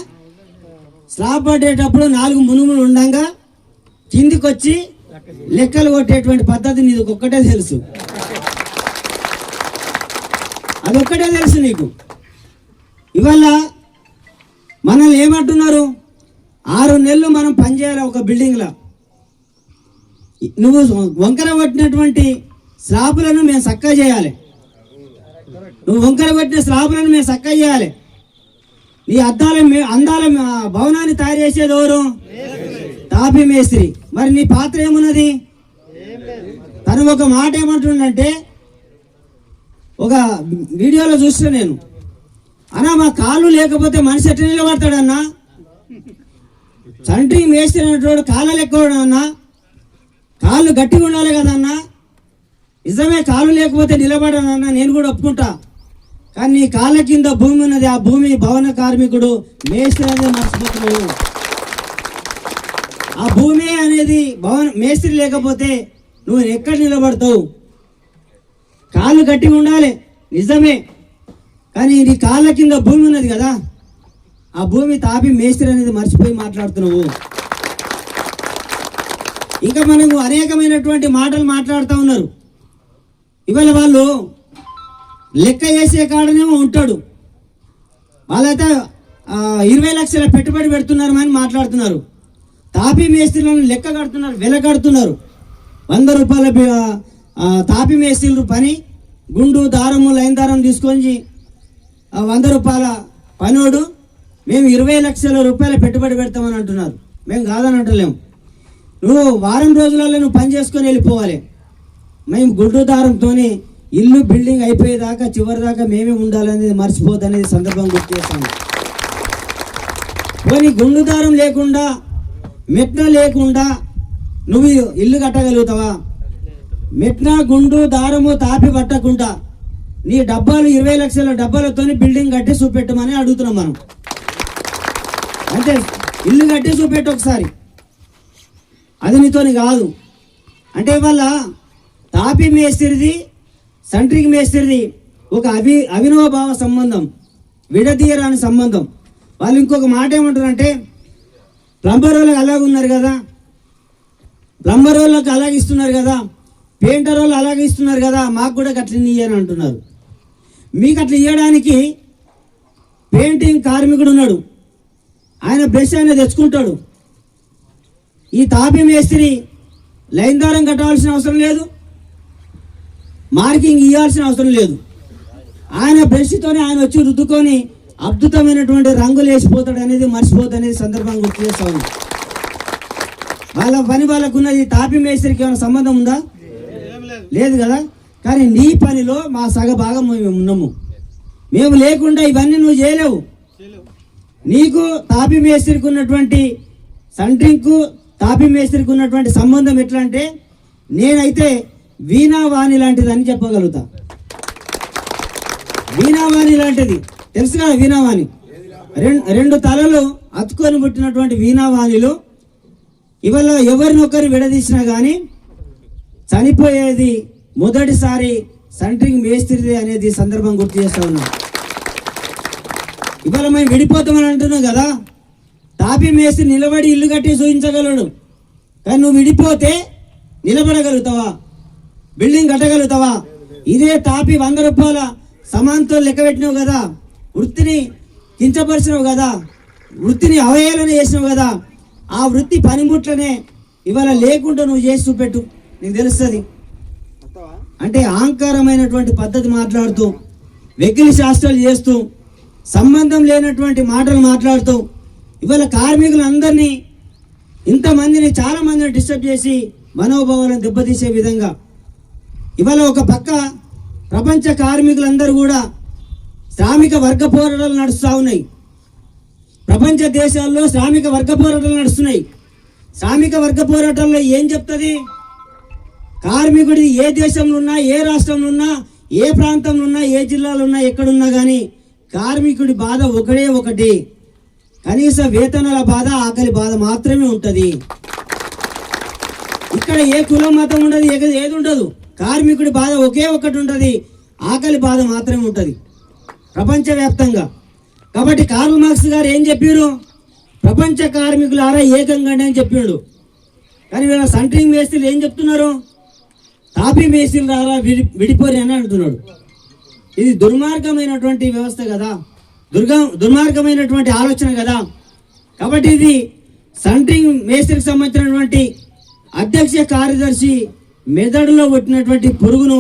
స్లాబ్ పట్టేటప్పుడు 4 మునుములు ఉండంగా కిందికి వచ్చి లెక్కలు కొట్టేటువంటి పద్ధతి నీకు ఒక్కటే తెలుసు. అదొక్కటే తెలుసు నీకు. ఇవాళ మనల్ని ఏమంటున్నారు? 6 నెలలు మనం పనిచేయాలి ఒక బిల్డింగ్లో. నువ్వు వంకర పట్టినటువంటి స్లాబులను మేము చక్కగా చేయాలి. నువ్వు వంకర పట్టిన స్లాబులను మేము చక్కగా చేయాలి. నీ అందాల భవనాన్ని తయారు చేసేది ఎవరు? తాపీ మేస్త్రి. మరి నీ పాత్ర ఏమున్నది? తను ఒక మాట ఏమంటుండంటే, ఒక వీడియోలో చూస్తున్నా నేను, అన్నా మా కాళ్ళు లేకపోతే మనిషి ఎట్లా నిలబడతాడన్నా? సంటింగ్ మేస్త్రి అనేటోడు కాళ్ళు ఎక్కువడన్నా, కాళ్ళు గట్టిగా ఉండాలి కదన్నా. నిజమే, కాళ్ళు లేకపోతే నిలబడనన్నా, నేను కూడా ఒప్పుకుంటా. కానీ నీ కాళ్ళ కింద భూమి ఉన్నది, ఆ భూమి భవన కార్మికుడు మేస్త్రి అనేది మర్చిపోతున్నాడు. ఆ భూమి అనేది మేస్త్రి లేకపోతే నువ్వు ఎక్కడ నిలబడతావు? కాళ్ళు గట్టిగా ఉండాలి నిజమే, కానీ నీ కాళ్ళ కింద భూమి ఉన్నది కదా, ఆ భూమి తాపి మేస్త్రి అనేది మర్చిపోయి మాట్లాడుతున్నావు. ఇంకా మనకు అనేకమైనటువంటి మాటలు మాట్లాడుతూ ఉన్నారు. ఇవాళ వాళ్ళు లెక్క వేసే కాడనేమో ఉంటాడు, వాళ్ళైతే 20 లక్షల పెట్టుబడి పెడుతున్నారు అని మాట్లాడుతున్నారు. తాపీ మేస్త్రీలను లెక్క కడుతున్నారు, వెల కడుతున్నారు. 100 రూపాయల తాపీ మేస్త్రీలు పని, గుండు దారము లైన్ దారం తీసుకొని 100 రూపాయల పనోడు, మేము 20 లక్షల రూపాయల పెట్టుబడి పెడతామని అంటున్నారు. మేము కాదని అంటలేము. నువ్వు వారం రోజులలో నువ్వు పని చేసుకొని వెళ్ళిపోవాలి. మేము గుండు దారంతో ఇల్లు బిల్డింగ్ అయిపోయేదాకా చివరి దాకా మేమే ఉండాలనేది మర్చిపోద్దనేది సందర్భం గుర్తు చేస్తాను. పోనీ గుండు దారం లేకుండా, మెట్న లేకుండా నువ్వు ఇల్లు కట్టగలుగుతావా? మెట్న, గుండు, దారము, తాపి పట్టకుండా నీ డబ్బాలు 20 లక్షల డబ్బాలతో బిల్డింగ్ కట్టి చూపెట్టమని అడుగుతున్నాం మనం. అంటే ఇల్లు కట్టి చూపెట్టు ఒకసారి, అది నీతోని కాదు. అంటే ఇవాళ తాపీ మేస్త్రిది, సంట్రింగ్ మేస్త్రిది ఒక అవినోభావ సంబంధం, విడదీయరాని సంబంధం. వాళ్ళు ఇంకొక మాట ఏమంటారంటే, ప్లంబర్ వాళ్ళకి అలాగే ఉన్నారు కదా, ప్లంబర్ వాళ్ళకి అలాగే ఇస్తున్నారు కదా, పెయింటర్ వాళ్ళు అలాగే ఇస్తున్నారు కదా, మాకు కూడా అట్లా ఇయ్యని అంటున్నారు. మీకు అట్లా ఇవ్వడానికి పెయింటింగ్ కార్మికుడు ఉన్నాడు, ఆయన బ్రష్ ఆయన తెచ్చుకుంటాడు. ఈ తాపీ మేస్త్రి లైన్ దారం కట్టవలసిన అవసరం లేదు, మార్కింగ్ ఇవ్వాల్సిన అవసరం లేదు. ఆయన బ్రష్తోనే ఆయన వచ్చి రుద్దుకొని అద్భుతమైనటువంటి రంగులు వేసిపోతాడు అనేది మర్చిపోతాడు అనేది సందర్భంగా గుర్తు చేస్తా ఉన్నాం. వాళ్ళ పని వాళ్ళకు ఉన్నది. తాపీ మేస్త్రికి ఏమైనా సంబంధం ఉందా? లేదు కదా. కానీ నీ పనిలో మా సగ భాగం మేము ఉన్నాము. మేము లేకుండా ఇవన్నీ నువ్వు చేయలేవు. నీకు తాపీ మేస్త్రికి ఉన్నటువంటి, సంట్రింగ్కు తాపీ మేస్త్రికి ఉన్నటువంటి సంబంధం ఎట్లా అంటే, నేనైతే వీణావాణి లాంటిదని చెప్పగలుగుతా. వీణావాణి లాంటిది తెలుసు కదా, వీణావాణి రెండు తలలు అతుకొని పుట్టినటువంటి వీణావాణిలో ఇవాళ ఎవరినొకరు విడదీసినా కానీ చనిపోయేది మొదటిసారి సెంట్రింగ్ మేస్త్రిదే అనేది సందర్భం గుర్తు చేస్తా ఉన్నాం. ఇవాళ మేము విడిపోతామని అంటున్నాం కదా, తాపి మేస్త్రి నిలబడి ఇల్లు కట్టి చూపించగలడు, కానీ నువ్వు విడిపోతే నిలబడగలుగుతావా, బిల్డింగ్ కట్టగలుగుతావా? ఇదే తాపి 100 రూపాయల సమానంతో లెక్క పెట్టినావు కదా, వృత్తిని కించపరిచినావు కదా, వృత్తిని అవహేళన చేసినావు కదా, ఆ వృత్తి పనిముట్లనే ఇవాళ లేకుండా నువ్వు చేసి చూపెట్టు, నీకు తెలుస్తుంది. అంటే అహంకారమైనటువంటి పద్ధతి మాట్లాడుతూ, వెకిలి శాస్త్రాలు చేస్తూ, సంబంధం లేనటువంటి మాటలు మాట్లాడుతూ ఇవాళ కార్మికులందరినీ ఇంతమందిని చాలా మందిని డిస్టర్బ్ చేసి మనోభావాలను దెబ్బతీసే విధంగా ఇవాళ ఒక పక్క ప్రపంచ కార్మికులందరూ కూడా శ్రామిక వర్గ పోరాటాలు నడుస్తూ ఉన్నాయి. ప్రపంచ దేశాల్లో శ్రామిక వర్గ పోరాటాలు నడుస్తున్నాయి. శ్రామిక వర్గ పోరాటాల్లో ఏం చెప్తుంది? కార్మికుడి ఏ దేశంలో ఉన్నా, ఏ రాష్ట్రంలో ఉన్నా, ఏ ప్రాంతంలో ఉన్నా, ఏ జిల్లాలో ఉన్నా, ఎక్కడున్నా కానీ కార్మికుడి బాధ ఒకటి, కనీస వేతనాల బాధ, ఆకలి బాధ మాత్రమే ఉంటుంది. ఇక్కడ ఏ కులం మతం ఉండదు, ఏది ఉండదు. కార్మికుడి బాధ ఒకటి ఉంటుంది, ఆకలి బాధ మాత్రమే ఉంటుంది ప్రపంచవ్యాప్తంగా. కాబట్టి కార్ల్ మార్క్స్ గారు ఏం చెప్పారు? ప్రపంచ కార్మికులారా ఏకంగా అని చెప్పిండు. కానీ వీళ్ళ సెంట్రింగ్ మేస్త్రీలు ఏం చెప్తున్నారు? తాపీ మేస్త్రీలు రారా విడిపోరి అని అంటున్నాడు. ఇది దుర్మార్గమైనటువంటి వ్యవస్థ కదా, దుర్మార్గమైనటువంటి ఆలోచన కదా. కాబట్టి ఇది సెంట్రింగ్ మేస్త్రికి సంబంధించినటువంటి అధ్యక్ష కార్యదర్శి మెదడులో పుట్టినటువంటి పురుగును,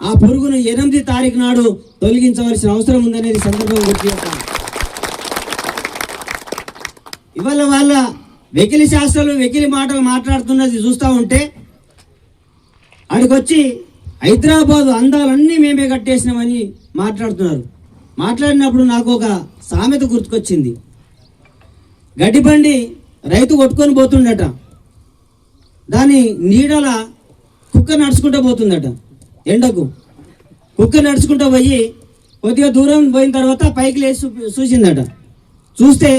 ఆ పురుగును 8 తారీఖు నాడు తొలగించవలసిన అవసరం ఉందనేది సందర్భంగా గుర్తు చేస్తాను. ఇవాళ వాళ్ళ వెకిలి శాస్త్రాలు, వెకిలి మాటలు మాట్లాడుతున్నది చూస్తూ ఉంటే అడిగొచ్చి హైదరాబాద్ అందాలన్నీ మేమే కట్టేసినామని మాట్లాడుతున్నారు. మాట్లాడినప్పుడు నాకు ఒక సామెత గుర్తుకొచ్చింది. గడ్డి బండి రైతు కొట్టుకొని పోతుండట, దాని నీడల కుక్క నడుచుకుంటూ పోతుందట. ఎండకు కుక్క నడుచుకుంటూ పోయి కొద్దిగా దూరం పోయిన తర్వాత పైకి లేచి చూసిందట. చూస్తే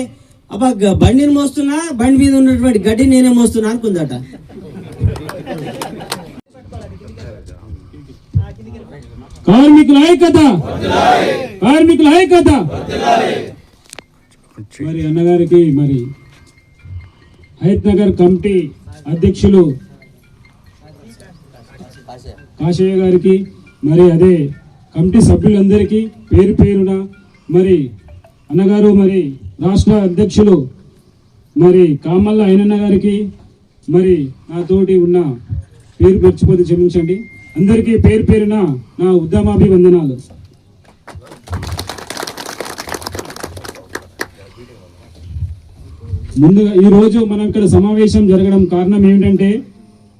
అబ్బా బండిని మోస్తున్నా, బండి మీద ఉన్నటువంటి గడ్డి నేనే మోస్తున్నా అనుకుందట. కార్మికుల ఐక్యత, కార్మికుల ఐక్యత. మరి అన్నగారికి, మరి హయత్ నగర్ కమిటీ అధ్యక్షులు కాశయ్య గారికి, మరి అదే కమిటీ సభ్యులందరికీ పేరు పేరున, మరి అన్నగారు, మరి రాష్ట్ర అధ్యక్షులు మరి కామల్ల అయినన్న గారికి, మరి నాతోటి ఉన్న పేరు మర్చిపోతే క్షమించండి. అందరికీ పేరు పేరున నా ఉద్యమాభివందనాలు. ముందుగా ఈరోజు మనం ఇక్కడ సమావేశం జరగడం కారణం ఏమిటంటే,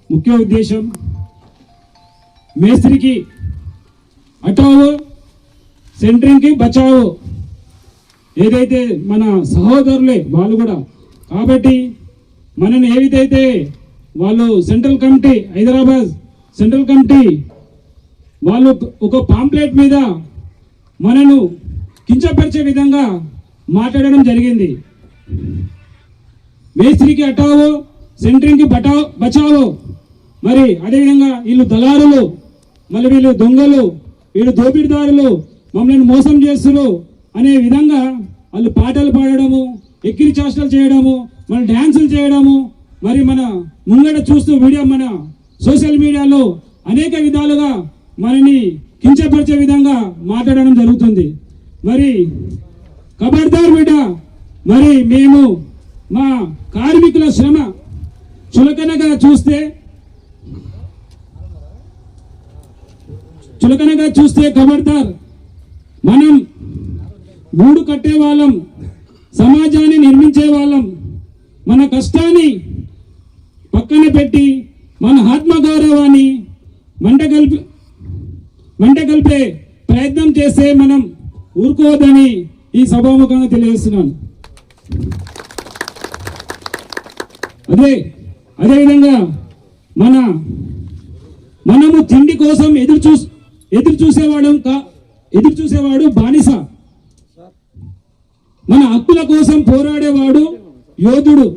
ముఖ్య ఉద్దేశం మేస్త్రికి హటావో, సెంట్రింగ్కి బచావో. ఏదైతే మన సహోదరులే వాళ్ళు కూడా, కాబట్టి మనని ఏ విధైతే వాళ్ళు central committee, Hyderabad central committee వాళ్ళు ఒక పాంప్లెట్ మీద మనను కించపరిచే విధంగా మాట్లాడడం జరిగింది. మేస్త్రికి హటావో, సెంట్రింగ్కి బచావో. మరి అదేవిధంగా వీళ్ళు దళారులు, మళ్ళీ వీళ్ళు దొంగలు, వీళ్ళు దోపిడిదారులు, మమ్మల్ని మోసం చేస్తున్నారు అనే విధంగా వాళ్ళు పాటలు పాడడము, ఎక్కిరి చేష్టలు చేయడము, మన డ్యాన్సులు చేయడము, మరి మన ముంగట చూస్తూ వీడియో మన సోషల్ మీడియాలో అనేక విధాలుగా మనని కించపరిచే విధంగా మాట్లాడడం జరుగుతుంది. మరి ఖబర్దార్ బిడ్డ, మరి మేము మా కార్మికుల శ్రమ చులకనగా చూస్తే ఖబర్దార్. మనం గూడు కట్టే వాళ్ళం, సమాజాన్ని నిర్మించే వాళ్ళం. మన కష్టాన్ని పక్కన పెట్టి మన ఆత్మగౌరవాన్ని మంట కలిపే ప్రయత్నం చేస్తే మనం ఊరుకోవద్దని ఈ సభాముఖంగా తెలియజేస్తున్నాను. అదేవిధంగా మన మనము తిండి కోసం ఎదురు చూసేవాడు బానిస, మన హక్కుల కోసం పోరాడేవాడు యోధుడు.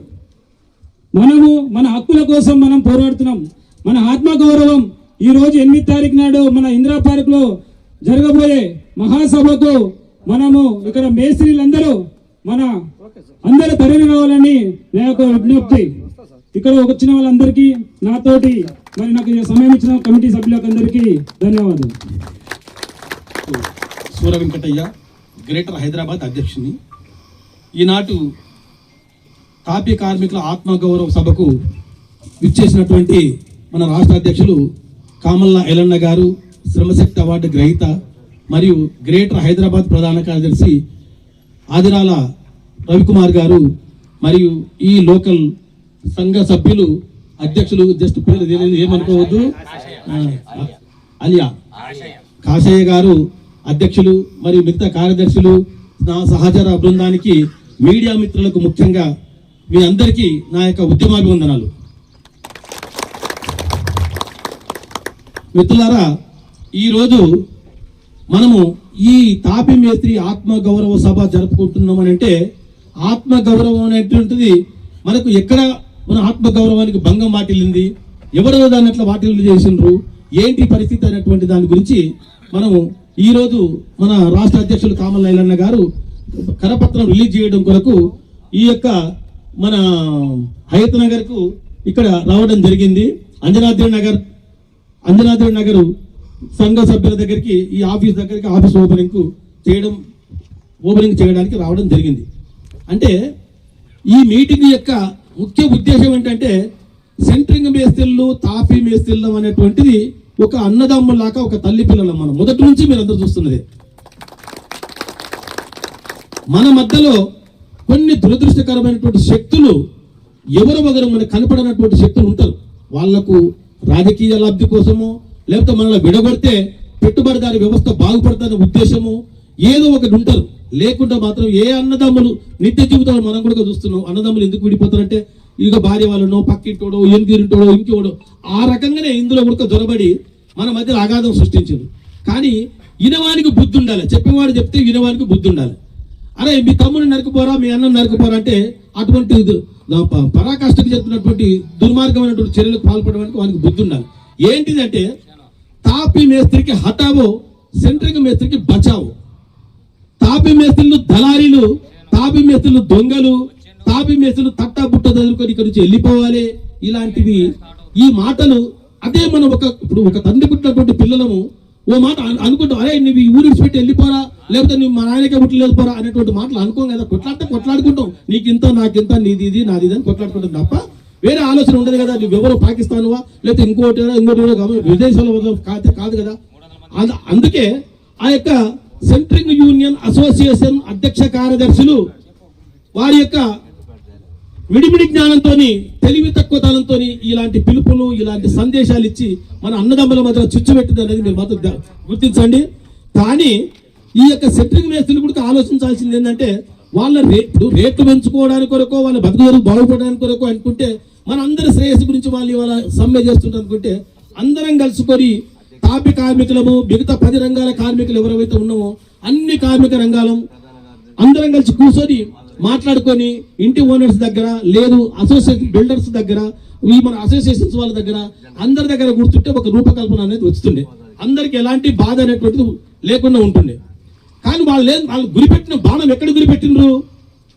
మనము మన హక్కుల కోసం మనం పోరాడుతున్నాం. మన ఆత్మగౌరవం ఈ రోజు 8వ తారీఖు నాడు మన ఇందిరా పార్క్ లో జరగబోయే మహాసభకు మనము ఇక్కడ మేస్త్రీలందరూ మన అందరూ తరలి రావాలని నా యొక్క విజ్ఞప్తి. ఇక్కడ వచ్చిన వాళ్ళందరికీ నాతోటి మరి నాకు సమయం ఇచ్చిన కమిటీ సభ్యులకు అందరికీ ధన్యవాదాలు. సూర వెంకటయ్య, గ్రేటర్ హైదరాబాద్ అధ్యక్షుని. ఈనాటి తాపీ కార్మికుల ఆత్మగౌరవ సభకు విచ్చేసినటువంటి మన రాష్ట్ర అధ్యక్షులు కామల్లా ఎలన్న గారు, శ్రమశక్తి అవార్డు గ్రహీత మరియు గ్రేటర్ హైదరాబాద్ ప్రధాన కార్యదర్శి ఆదిరాల రవికుమార్ గారు, మరియు ఈ లోకల్ సంఘ సభ్యులు అధ్యక్షులు, జస్ట్ పేరు తెలియదు ఏమనుకోవద్దు, అలియా కాశయ్య గారు అధ్యక్షులు, మరియు మిగతా కార్యదర్శులు, నా సహచర బృందానికి, మీడియా మిత్రులకు ముఖ్యంగా మీ అందరికీ నా యొక్క ఉద్యమాభివందనాలు. మిత్రులారా, ఈరోజు మనము ఈ తాపీ మేస్త్రి ఆత్మగౌరవ సభ జరుపుకుంటున్నామని అంటే, ఆత్మగౌరవం అనేటువంటిది మనకు ఎక్కడ మన ఆత్మగౌరవానికి భంగం వాటిల్లింది, ఎవరో దాన్ని అట్లా వాటిల్లు చేసిండ్రు, ఏంటి పరిస్థితి అనేటువంటి దాని గురించి మనము ఈరోజు మన రాష్ట్ర అధ్యక్షులు కామల్ ఐలన్న గారు కరపత్రం రిలీజ్ చేయడం కొరకు ఈ యొక్క మన హయత్ నగర్కు ఇక్కడ రావడం జరిగింది. అంజనాద్రి నగర్ సంఘ సభ్యుల దగ్గరికి, ఈ ఆఫీస్ దగ్గరికి ఆఫీస్ ఓపెనింగ్ చేయడానికి రావడం జరిగింది. అంటే ఈ మీటింగ్ యొక్క ముఖ్య ఉద్దేశం ఏంటంటే, సెంట్రింగ్ మేస్త్రీలు, తాపీ మేస్త్రీలు అనేటువంటిది ఒక అన్నదమ్ములాగా, ఒక తల్లి పిల్లలు మనం మొదటి నుంచి మీరు అందరూ చూస్తున్నది. మన మధ్యలో కొన్ని దురదృష్టకరమైనటువంటి శక్తులు ఎవరో ఒకరు మనకు కనపడనటువంటి శక్తులు ఉంటారు. వాళ్లకు రాజకీయ లబ్ధి కోసమో, లేకపోతే మనల్ని విడగొడితే పెట్టుబడిదారి వ్యవస్థ బాగుపడతానే ఉద్దేశము ఏదో ఒకటి ఉంటారు. లేకుండా మాత్రం ఏ అన్నదమ్ములు నిత్య జీవితంలో మనం కూడా చూస్తున్నాం. అన్నదమ్ములు ఎందుకు విడిపోతారంటే, ఇక భార్య వాళ్ళనో, పక్కింటోడో, ఎంగిరింటోడో, ఇంకోడో, ఆ రకంగానే ఇందులో కూడా దొరబడి మన మధ్య అగాధం సృష్టించారు. కానీ వినవానికి బుద్ధి ఉండాలి, చెప్పేవాడు చెప్తే వినవానికి బుద్ధి ఉండాలి. అరే మీ తమ్ముని నరకపోరా, మీ అన్నం నరకపోరా అంటే అటువంటి పరాకాష్ఠకు చెప్తున్నటువంటి దుర్మార్గమైనటువంటి చర్యలకు పాల్పడడానికి వానికి బుద్ధి ఉండాలి. ఏంటిదంటే, తాపీ మేస్త్రికి హటావో, సెంట్రింగ్ మేస్త్రికి బచావో. తాపీ మేస్త్రులు దళారీలు, తాపీ మేస్త్రులు దొంగలు, తాపీ మేస్త్రులు తట్టా బుట్ట చదువుకొని ఇక్కడ నుంచి వెళ్ళిపోవాలి. ఇలాంటివి ఈ మాటలు అదే మనం ఇప్పుడు ఒక తండ్రి పుట్టినటువంటి పిల్లలము ఓ మాట అనుకుంటాం, అరే నువ్వు ఈ ఊరి పెట్టి వెళ్ళిపోరా, లేకపోతే నువ్వు మా నాయనకే పుట్టి వెళ్ళిపోరా అనేటువంటి మాటలు అనుకోం కదా. కొట్లాడుకుంటాం, నీకింత నాకింత, నీది ఇది నాది అని కొట్లాడుకుంటాం తప్ప వేరే ఆలోచన ఉండదు కదా. నువ్వెవరో పాకిస్తాన్వా, లేకపోతే ఇంకోటి విదేశాల కాదు కదా. అందుకే ఆ యొక్క సెంట్రింగ్ యూనియన్ అసోసియేషన్ అధ్యక్ష కార్యదర్శులు వారి యొక్క విడిమిడి జ్ఞానంతో, తెలివి తక్కువతనంతో ఇలాంటి పిలుపులు, ఇలాంటి సందేశాలు ఇచ్చి మన అన్నదమ్ముల మధ్య చుచ్చుపెట్టింది అనేది మీరు మాత్రం గుర్తించండి. కానీ ఈ యొక్క సెంట్రింగ్ మేస్త్రులు కూడా ఆలోచించాల్సింది ఏంటంటే, వాళ్ళ రేట్లు పెంచుకోవడానికి కొరకు, వాళ్ళ బతుకుదలకు బాగుపడడానికి కొరకు అనుకుంటే, మన అందరి శ్రేయస్సు గురించి వాళ్ళు ఇవాళ సమ్మె చేస్తుంటారు అనుకుంటే, అందరం కలుసుకొని తాపీ కార్మికులము, మిగతా 10 రంగాల కార్మికులు ఎవరైతే ఉన్నామో అన్ని కార్మిక రంగాలం అందరం కలిసి కూర్చొని మాట్లాడుకొని, ఇంటి ఓనర్స్ దగ్గర, లేదు అసోసియేషన్ బిల్డర్స్ దగ్గర, ఈ మన అసోసియేషన్స్ వాళ్ళ దగ్గర, అందరి దగ్గర కూర్చుంటే ఒక రూపకల్పన అనేది వస్తుండే, అందరికి ఎలాంటి బాధ అనేటువంటిది లేకుండా ఉంటుండే. కానీ వాళ్ళు గురిపెట్టిన బాణం ఎక్కడ గురిపెట్టినరు?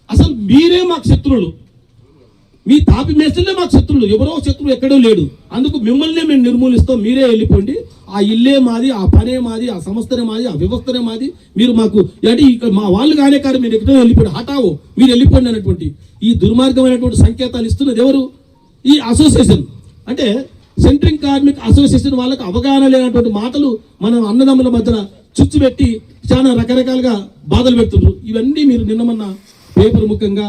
అసలు మీరే మాకు శత్రువులు, మీ తాపీ మేస్త్రులే మాకు శత్రువులు, ఎవరో శత్రువు ఎక్కడో లేడు, అందుకు మిమ్మల్నే మేము నిర్మూలిస్తాం, మీరే వెళ్ళిపోండి, ఆ ఇల్లే మాది, ఆ పనే మాది, ఆ సంస్థనే మాది, ఆ వ్యవస్థనే మాది, మీరు మాకు అంటే మా వాళ్ళు కానే కాదు, మీరు ఎక్కడో వెళ్ళిపోండి, హఠావో మీరు వెళ్ళిపోండి అనేటువంటి ఈ దుర్మార్గమైనటువంటి సంకేతాలు ఇస్తున్నది ఎవరు? ఈ అసోసియేషన్. అంటే సెంట్రింగ్ కార్మిక్ అసోసియేషన్ వాళ్ళకి అవగాహన లేనటువంటి మాటలు మనం అన్నదమ్ముల మధ్యన చుచ్చుపెట్టి చాలా రకరకాలుగా బాధలు పెడుతున్నారు. ఇవన్నీ మీరు నిన్నమన్న పేపర్ ముఖంగా,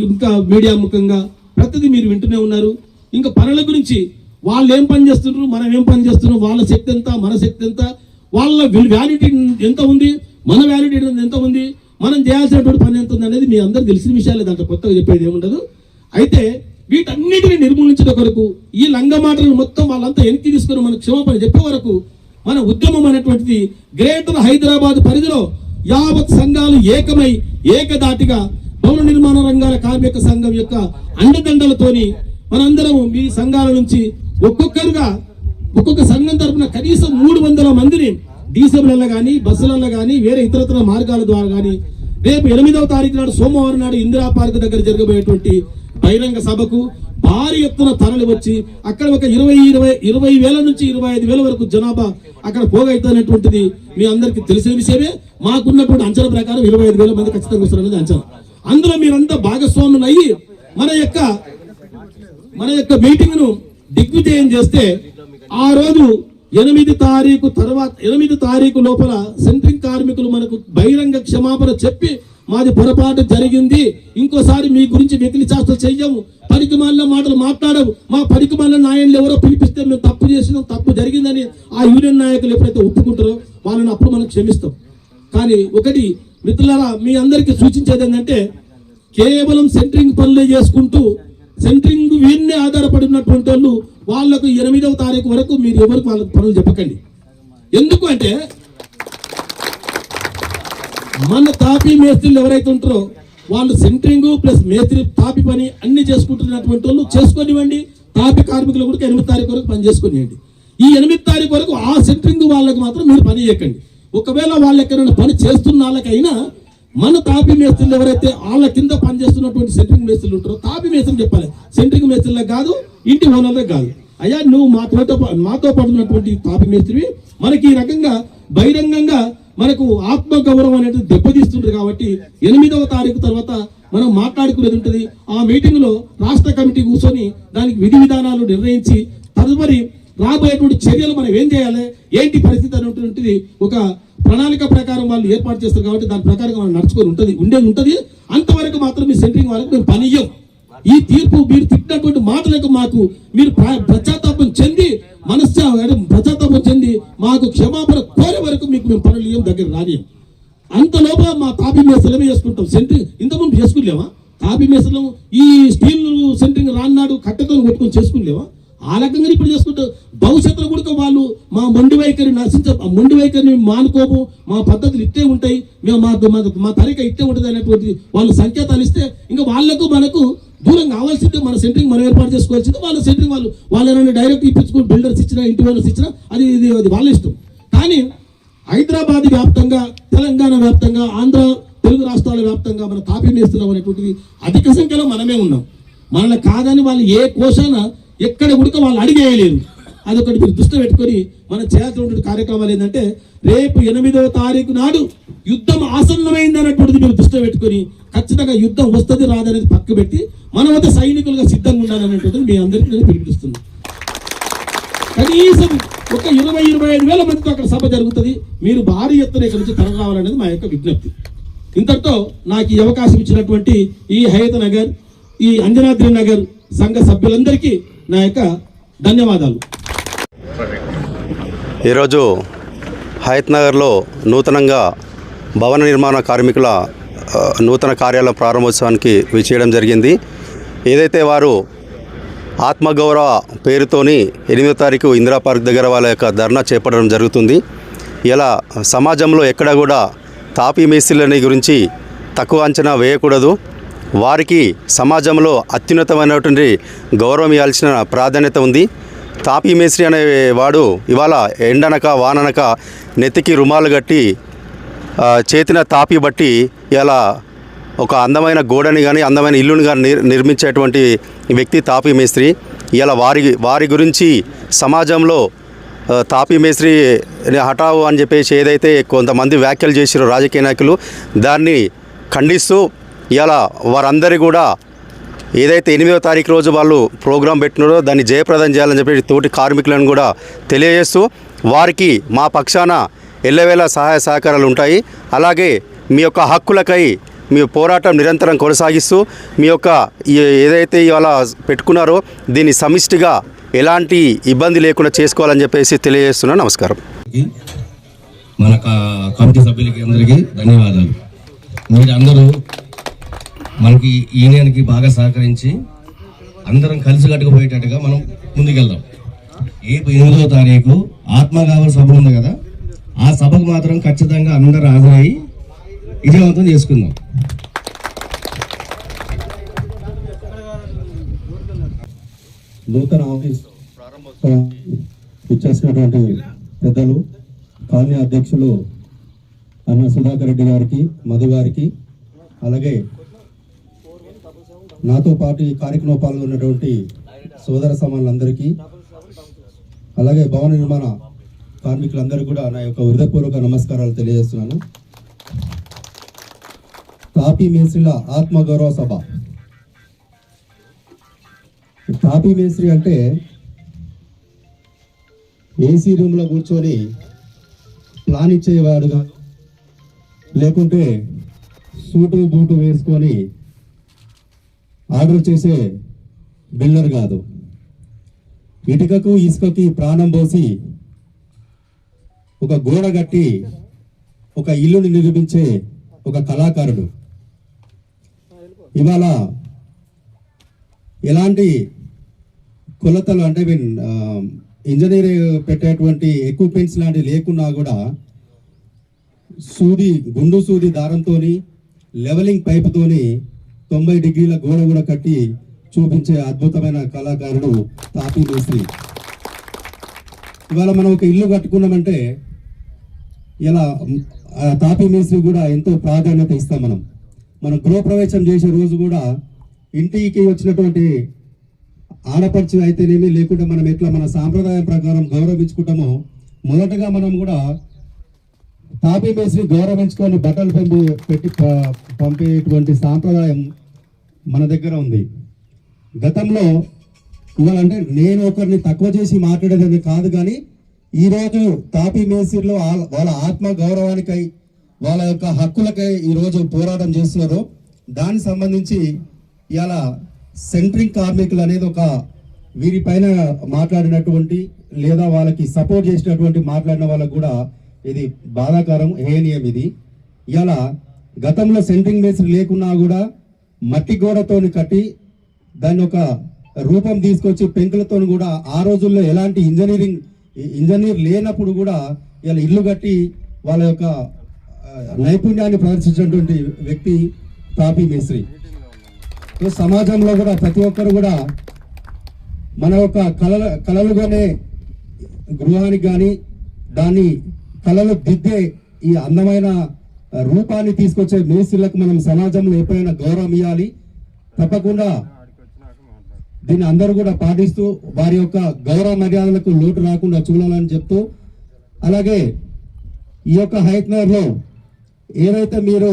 ఇంకా మీడియా ముఖంగా ప్రతిదీ మీరు వింటూనే ఉన్నారు. ఇంకా పనుల గురించి వాళ్ళు ఏం పని చేస్తున్నారు, మనం ఏం పని చేస్తున్నాం, వాళ్ళ శక్తి ఎంత, మన శక్తి ఎంత, వాళ్ళ వ్యాలిటీ ఎంత ఉంది, మన వ్యాలిటీ ఎంత ఉంది, మనం చేయాల్సినటువంటి పని ఎంత ఉంది అనేది మీ అందరికి తెలిసిన విషయాలే, దాంట్లో కొత్తగా చెప్పేది ఏముండదు. అయితే వీటన్నిటిని నిర్మూలించడం కొరకు ఈ లంగ మాటలను మొత్తం వాళ్ళంతా వెనక్కి తీసుకొని మన క్షమాపణ చెప్పే వరకు మన ఉద్యమం అనేటువంటిది గ్రేటర్ హైదరాబాద్ పరిధిలో యావత్ సంఘాలు ఏకమై ఏకదాటిగా భవన నిర్మాణ రంగాల కార్మిక సంఘం యొక్క అండదండలతోని మనందరం మీ సంఘాల నుంచి ఒక్కొక్క సంఘం తరపున కనీసం 300 మందిని డీసీఎంలలో కానీ బస్సులలో కానీ వేరే ఇతరత్ర మార్గాల ద్వారా కానీ రేపు 8వ తారీఖు నాడు సోమవారం నాడు ఇందిరా పార్క్ దగ్గర జరగబోయేటువంటి బహిరంగ సభకు భారీ ఎత్తున తరలి వచ్చి అక్కడ ఒక 20 వేల నుంచి 25,000 వరకు జనాభా అక్కడ పోగైతున్నటువంటిది మీ అందరికీ తెలిసిన విషయమే. మాకున్నటువంటి అంచనా ప్రకారం 25,000 మంది ఖచ్చితంగా వస్తారనేది అంచనా. అందులో మీరంతా భాగస్వాములు అయ్యి మన యొక్క మీటింగ్ ను దిగ్విజయం చేస్తే ఆ రోజు 8 తారీఖు లోపల సెంట్రింగ్ కార్మికులు మనకు బహిరంగ క్షమాపణ చెప్పి మాది పొరపాటు జరిగింది, ఇంకోసారి మీ గురించి వెకిలి చేష్టలు చెయ్యము, పరికమాలిన మాటలు మాట్లాడము, మా పరికమాలిన నాయకులు ఎవరో పిలిపిస్తే మేము తప్పు చేసినాం, తప్పు జరిగిందని ఆ యూనియన్ నాయకులు ఎప్పుడైతే ఒప్పుకుంటారో వాళ్ళని అప్పుడు మనం క్షమిస్తాం. కానీ ఒకటి మిత్రులారా, మీ అందరికీ సూచించేది ఏంటంటే కేవలం సెంట్రింగ్ పనులే చేసుకుంటూ సెంట్రింగ్ వీరినే ఆధారపడి ఉన్నటువంటి వాళ్ళు వాళ్లకు 8వ తారీఖు వరకు మీరు ఎవరికి వాళ్ళకి పనులు చెప్పకండి. ఎందుకు అంటే మన తాపీ మేస్త్రీలు ఎవరైతే ఉంటారో వాళ్ళు సెంట్రింగ్ ప్లస్ మేస్త్రి తాపి పని అన్ని చేసుకుంటున్నటువంటి వాళ్ళు చేసుకొనివ్వండి. తాపి కార్మికులు కూడా 8వ తారీఖు వరకు పని చేసుకొనివ్వండి. ఈ 8వ తారీఖు వరకు ఆ సెంట్రింగ్ వాళ్ళకి మాత్రం మీరు పని చేయకండి. ఒకవేళ వాళ్ళు ఎక్కడైనా పని చేస్తున్న వాళ్ళకైనా మన తాపీ మేస్త్రీలు ఎవరైతే వాళ్ళ కింద పనిచేస్తున్నటువంటి సెంట్రింగ్ మేస్త్రీలు ఉంటారో తాపీ మేస్త్రి చెప్పాలి, సెంట్రింగ్ మేస్త్రీలకు కాదు, ఇంటి ఓనర్లకు కాదు. అయ్యా నువ్వు మాతో పడుతున్నటువంటి తాపీ మేస్త్రివి, మనకి ఈ రకంగా బహిరంగంగా మనకు ఆత్మగౌరవం అనేది దెబ్బతీస్తుంటది. కాబట్టి 8వ తారీఖు తర్వాత మనం మాట్లాడుకునేది ఉంటుంది. ఆ మీటింగ్ లో రాష్ట్ర కమిటీ కూర్చొని దానికి విధి విధానాలు నిర్ణయించి తదుపరి రాబోయేటువంటి చర్యలు మనం ఏం చేయాలి, ఏంటి పరిస్థితి అనేటువంటిది ఒక ప్రణాళిక ప్రకారం వాళ్ళు ఏర్పాటు చేస్తారు. కాబట్టి దాని ప్రకారం మనం నడుచుకొని ఉంటుంది. అంతవరకు మాత్రం మీ సెంట్రింగ్ వాళ్ళకి మేము పనియ్యం. ఈ తీర్పు మీరు తిట్టినటువంటి మాటలకు మాకు మీరు పశ్చాత్తాపం చెంది పశ్చాత్తాపం చెంది మాకు క్షమాపణ కోరే వరకు మీకు మేము పనులు ఇయ్యం, దగ్గర రానియం. అంతలోపల మా తాపీ మేస్త్రులమే చేసుకుంటాం. సెంట్రింగ్ ఇంతకుముందు చేసుకునేవా? తాపీ మేస్త్రులు ఈ స్టీల్ సెంట్రింగ్ రాన్నాడు కట్టెతో కొట్టుకొని చేసుకునేవా? ఆ రకంగా ఇప్పుడు చేసుకుంటారు. భవిష్యత్తులో కూడా వాళ్ళు మా మొండి వైఖరిని మానుకోము, మా పద్ధతులు ఇట్టే ఉంటాయి, మేము మా తరిక ఇట్టే ఉంటుంది అనేటువంటి వాళ్ళు సంకేతాలు ఇస్తే ఇంకా వాళ్లకు మనకు దూరం కావాల్సిందే. మన సెంట్రింగ్ మనం ఏర్పాటు చేసుకోవాల్సిందే. వాళ్ళ సెంట్రింగ్ వాళ్ళని డైరెక్ట్ ఇప్పించుకుని బిల్డర్స్ ఇచ్చినా ఇంటి ఓనర్స్ ఇచ్చినా అది వాళ్ళ ఇష్టం. కానీ హైదరాబాద్ వ్యాప్తంగా, తెలంగాణ వ్యాప్తంగా, ఆంధ్ర తెలుగు రాష్ట్రాల వ్యాప్తంగా మన తాపీ మేస్తున్నాం అనేటువంటిది అధిక సంఖ్యలో మనమే ఉన్నాం. మనల్ని కాదని వాళ్ళు ఏ కోశాన ఎక్కడ ఉడక వాళ్ళు అడిగేయలేరు. అదొకటి మీరు దృష్టి పెట్టుకొని మనం చేయాల్సినటువంటి కార్యక్రమాలు ఏంటంటే రేపు 8వ తారీఖు నాడు యుద్ధం ఆసన్నమైంది అన్నటువంటిది మీరు దృష్టి పెట్టుకొని ఖచ్చితంగా యుద్ధం వస్తుంది రాదనేది పక్క పెట్టి మన వద్ద సైనికులుగా సిద్ధంగా ఉండాలనేటువంటిది మీ అందరికీ నేను పిలిపిస్తున్నాను. కనీసం ఒక 20-25 వేల మందితో అక్కడ సభ జరుగుతుంది. మీరు భారీ ఎత్తున ఇక్కడ నుంచి తరలి రావాలనేది మా యొక్క విజ్ఞప్తి. ఇంతటితో నాకు ఈ అవకాశం ఇచ్చినటువంటి ఈ హయత్ నగర్, ఈ అంజనాద్రి నగర్ సంఘ సభ్యులందరికీ నా యొక్క ధన్యవాదాలు. ఈరోజు హయత్ నగర్లో నూతనంగా భవన నిర్మాణ కార్మికుల నూతన కార్యాలయం ప్రారంభోత్సవానికి విచ్చేయడం జరిగింది. ఏదైతే వారు ఆత్మగౌరవ పేరుతోని 8వ తారీఖు ఇందిరా పార్క్ దగ్గర వాళ్ళ యొక్క ధర్నా చేపట్టడం జరుగుతుంది. ఇలా సమాజంలో ఎక్కడ కూడా తాపీ మేస్త్రీలని గురించి తక్కువ అంచనా వేయకూడదు. వారికి సమాజంలో అత్యున్నతమైనటువంటి గౌరవం ఇవ్వాల్సిన ప్రాధాన్యత ఉంది. తాపీ మేస్త్రి అనేవాడు ఇవాళ ఎండనక వాననక నెత్తికి రుమాలు కట్టి చేతిన తాపి బట్టి ఇలా ఒక అందమైన గోడని కానీ అందమైన ఇల్లుని కానీ నిర్మించేటువంటి వ్యక్తి తాపీ మేస్త్రి. ఇలా వారి గురించి సమాజంలో తాపీ మేస్త్రి హఠావు అని చెప్పేసి ఏదైతే కొంతమంది వ్యాఖ్యలు చేసిరో రాజకీయ నాయకులు, దాన్ని ఖండిస్తూ ఇలా వారందరి కూడా ఏదైతే 8వ తారీఖు రోజు వాళ్ళు ప్రోగ్రాం పెట్టినారో దాన్ని జయప్రదం చేయాలని చెప్పి తోటి కార్మికులను కూడా తెలియజేస్తూ వారికి మా పక్షాన ఎల్లవేళ సహాయ సహకారాలు ఉంటాయి. అలాగే మీ యొక్క హక్కులకై మీ పోరాటం నిరంతరం కొనసాగిస్తూ మీ యొక్క ఏదైతే ఇవాళ పెట్టుకున్నారో దీన్ని సమిష్టిగా ఎలాంటి ఇబ్బంది లేకుండా చేసుకోవాలని చెప్పేసి తెలియజేస్తున్నాను. నమస్కారం. మన కమిటీ సభ్యులకి అందరికీ ధన్యవాదాలు. మీరు అందరూ మనకి యూనియన్కి బాగా సహకరించి అందరం కలిసి కట్టుకుపోయేటట్టుగా మనం ముందుకెళ్దాం. రేపు 8వ తారీఖు ఆత్మగౌరవ సభ ఉంది కదా, ఆ సభకు మాత్రం ఖచ్చితంగా అందరూ హాజరయ్యి విజయవంతం చేసుకుందాం. నూతన ఆఫీస్ ఇచ్చేసినటువంటి పెద్దలు, కాలనీ అధ్యక్షులు అన్న సుధాకర్ రెడ్డి గారికి, మధు గారికి, అలాగే నాతో పాటు ఈ కార్యక్రమంలో పాల్గొన్నటువంటి సోదర సమానులందరికీ, అలాగే భవన నిర్మాణ కార్మికులందరికీ కూడా నా యొక్క హృదయపూర్వక నమస్కారాలు తెలియజేస్తున్నాను. తాపీ మేస్త్రీల ఆత్మగౌరవ సభ. తాపీ మేస్త్రి అంటే ఏసీ రూమ్లో కూర్చొని ప్లాన్ ఇచ్చేవాడు కాదు, లేకుంటే సూటు బూటు వేసుకొని ఆర్డర్ చేసే బిల్డర్ కాదు. ఇటుకకు ఇసుకకి ప్రాణం పోసి ఒక గోడ కట్టి ఒక ఇల్లుని నిర్మించే ఒక కళాకారుడు. ఇవాళ ఎలాంటి కొలతలు అంటే ఇంజనీర్ పెట్టేటువంటి ఎక్విప్మెంట్స్ లాంటివి లేకున్నా కూడా గుండు సూది దారంతో లెవెలింగ్ పైపుతోని 90 డిగ్రీల గోడ కూడా కట్టి చూపించే అద్భుతమైన కళాకారుడు తాపీ మేస్త్రి. ఇవాళ మనం ఒక ఇల్లు కట్టుకున్నామంటే ఇలా తాపీ మేస్త్రి కూడా ఎంతో ప్రాధాన్యత ఇస్తాం. మనం గృహప్రవేశం చేసే రోజు కూడా ఇంటికి వచ్చినటువంటి ఆడపడుచు అయితేనేమి, లేకుంటే మనం ఎట్లా మన సాంప్రదాయం ప్రకారం గౌరవించుకుంటామో, మొదటగా మనం కూడా తాపీ మేస్త్రి గౌరవించుకొని బట్టలు పెట్టి పంపేటువంటి సాంప్రదాయం మన దగ్గర ఉంది. గతంలో ఇవాళంటే నేను ఒకరిని తక్కువ చేసి మాట్లాడేది కాదు, కానీ ఈరోజు తాపీ మేస్త్రిలో వాళ్ళ ఆత్మ గౌరవానికై, వాళ్ళ యొక్క హక్కులకై ఈరోజు పోరాటం చేస్తున్నారు. దానికి సంబంధించి ఇవాళ సెంట్రింగ్ కార్మికులు అనేది ఒక వీరిపైన మాట్లాడినటువంటి లేదా వాళ్ళకి సపోర్ట్ చేసినటువంటి మాట్లాడిన వాళ్ళకు కూడా ఇది బాధాకరం, హేనీయం. ఇది ఇవాళ గతంలో సెంట్రింగ్ మేస్త్రి లేకున్నా కూడా మట్టి గోడతోని కట్టి దాన్ని ఒక రూపం తీసుకొచ్చి పెంకులతో కూడా ఆ రోజుల్లో ఎలాంటి ఇంజనీర్ లేనప్పుడు కూడా ఇలా ఇల్లు కట్టి వాళ్ళ యొక్క నైపుణ్యాన్ని ప్రదర్శించినటువంటి వ్యక్తి తాపీ మేస్త్రి. సమాజంలో కూడా ప్రతి ఒక్కరు కూడా మన యొక్క కళలుగానే గృహానికి కానీ దాన్ని కళలు దిద్దే ఈ అందమైన రూపాన్ని తీసుకొచ్చే మేస్త్రులకు మనం సమాజంలో ఎప్పుడైనా గౌరవం ఇవ్వాలి. తప్పకుండా దీన్ని అందరూ కూడా పాటిస్తూ వారి యొక్క గౌరవ మర్యాదలకు లోటు రాకుండా చూడాలని చెప్తూ, అలాగే ఈ యొక్క హైత్నగర్లో ఏదైతే మీరు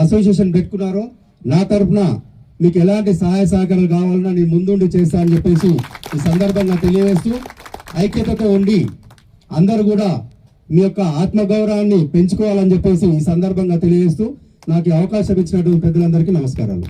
అసోసియేషన్ పెట్టుకున్నారో నా తరఫున మీకు ఎలాంటి సహాయ సహకారాలు కావాలన్నా నేను ముందుండి చేస్తా అని చెప్పేసి ఈ సందర్భంగా తెలియజేస్తూ, ఐక్యతతో ఉండి అందరూ కూడా మీ యొక్క ఆత్మగౌరవాన్ని పెంచుకోవాలని చెప్పేసి ఈ సందర్భంగా తెలియజేస్తూ నాకు అవకాశం ఇచ్చినటువంటి పెద్దలందరికీ నమస్కారాలు.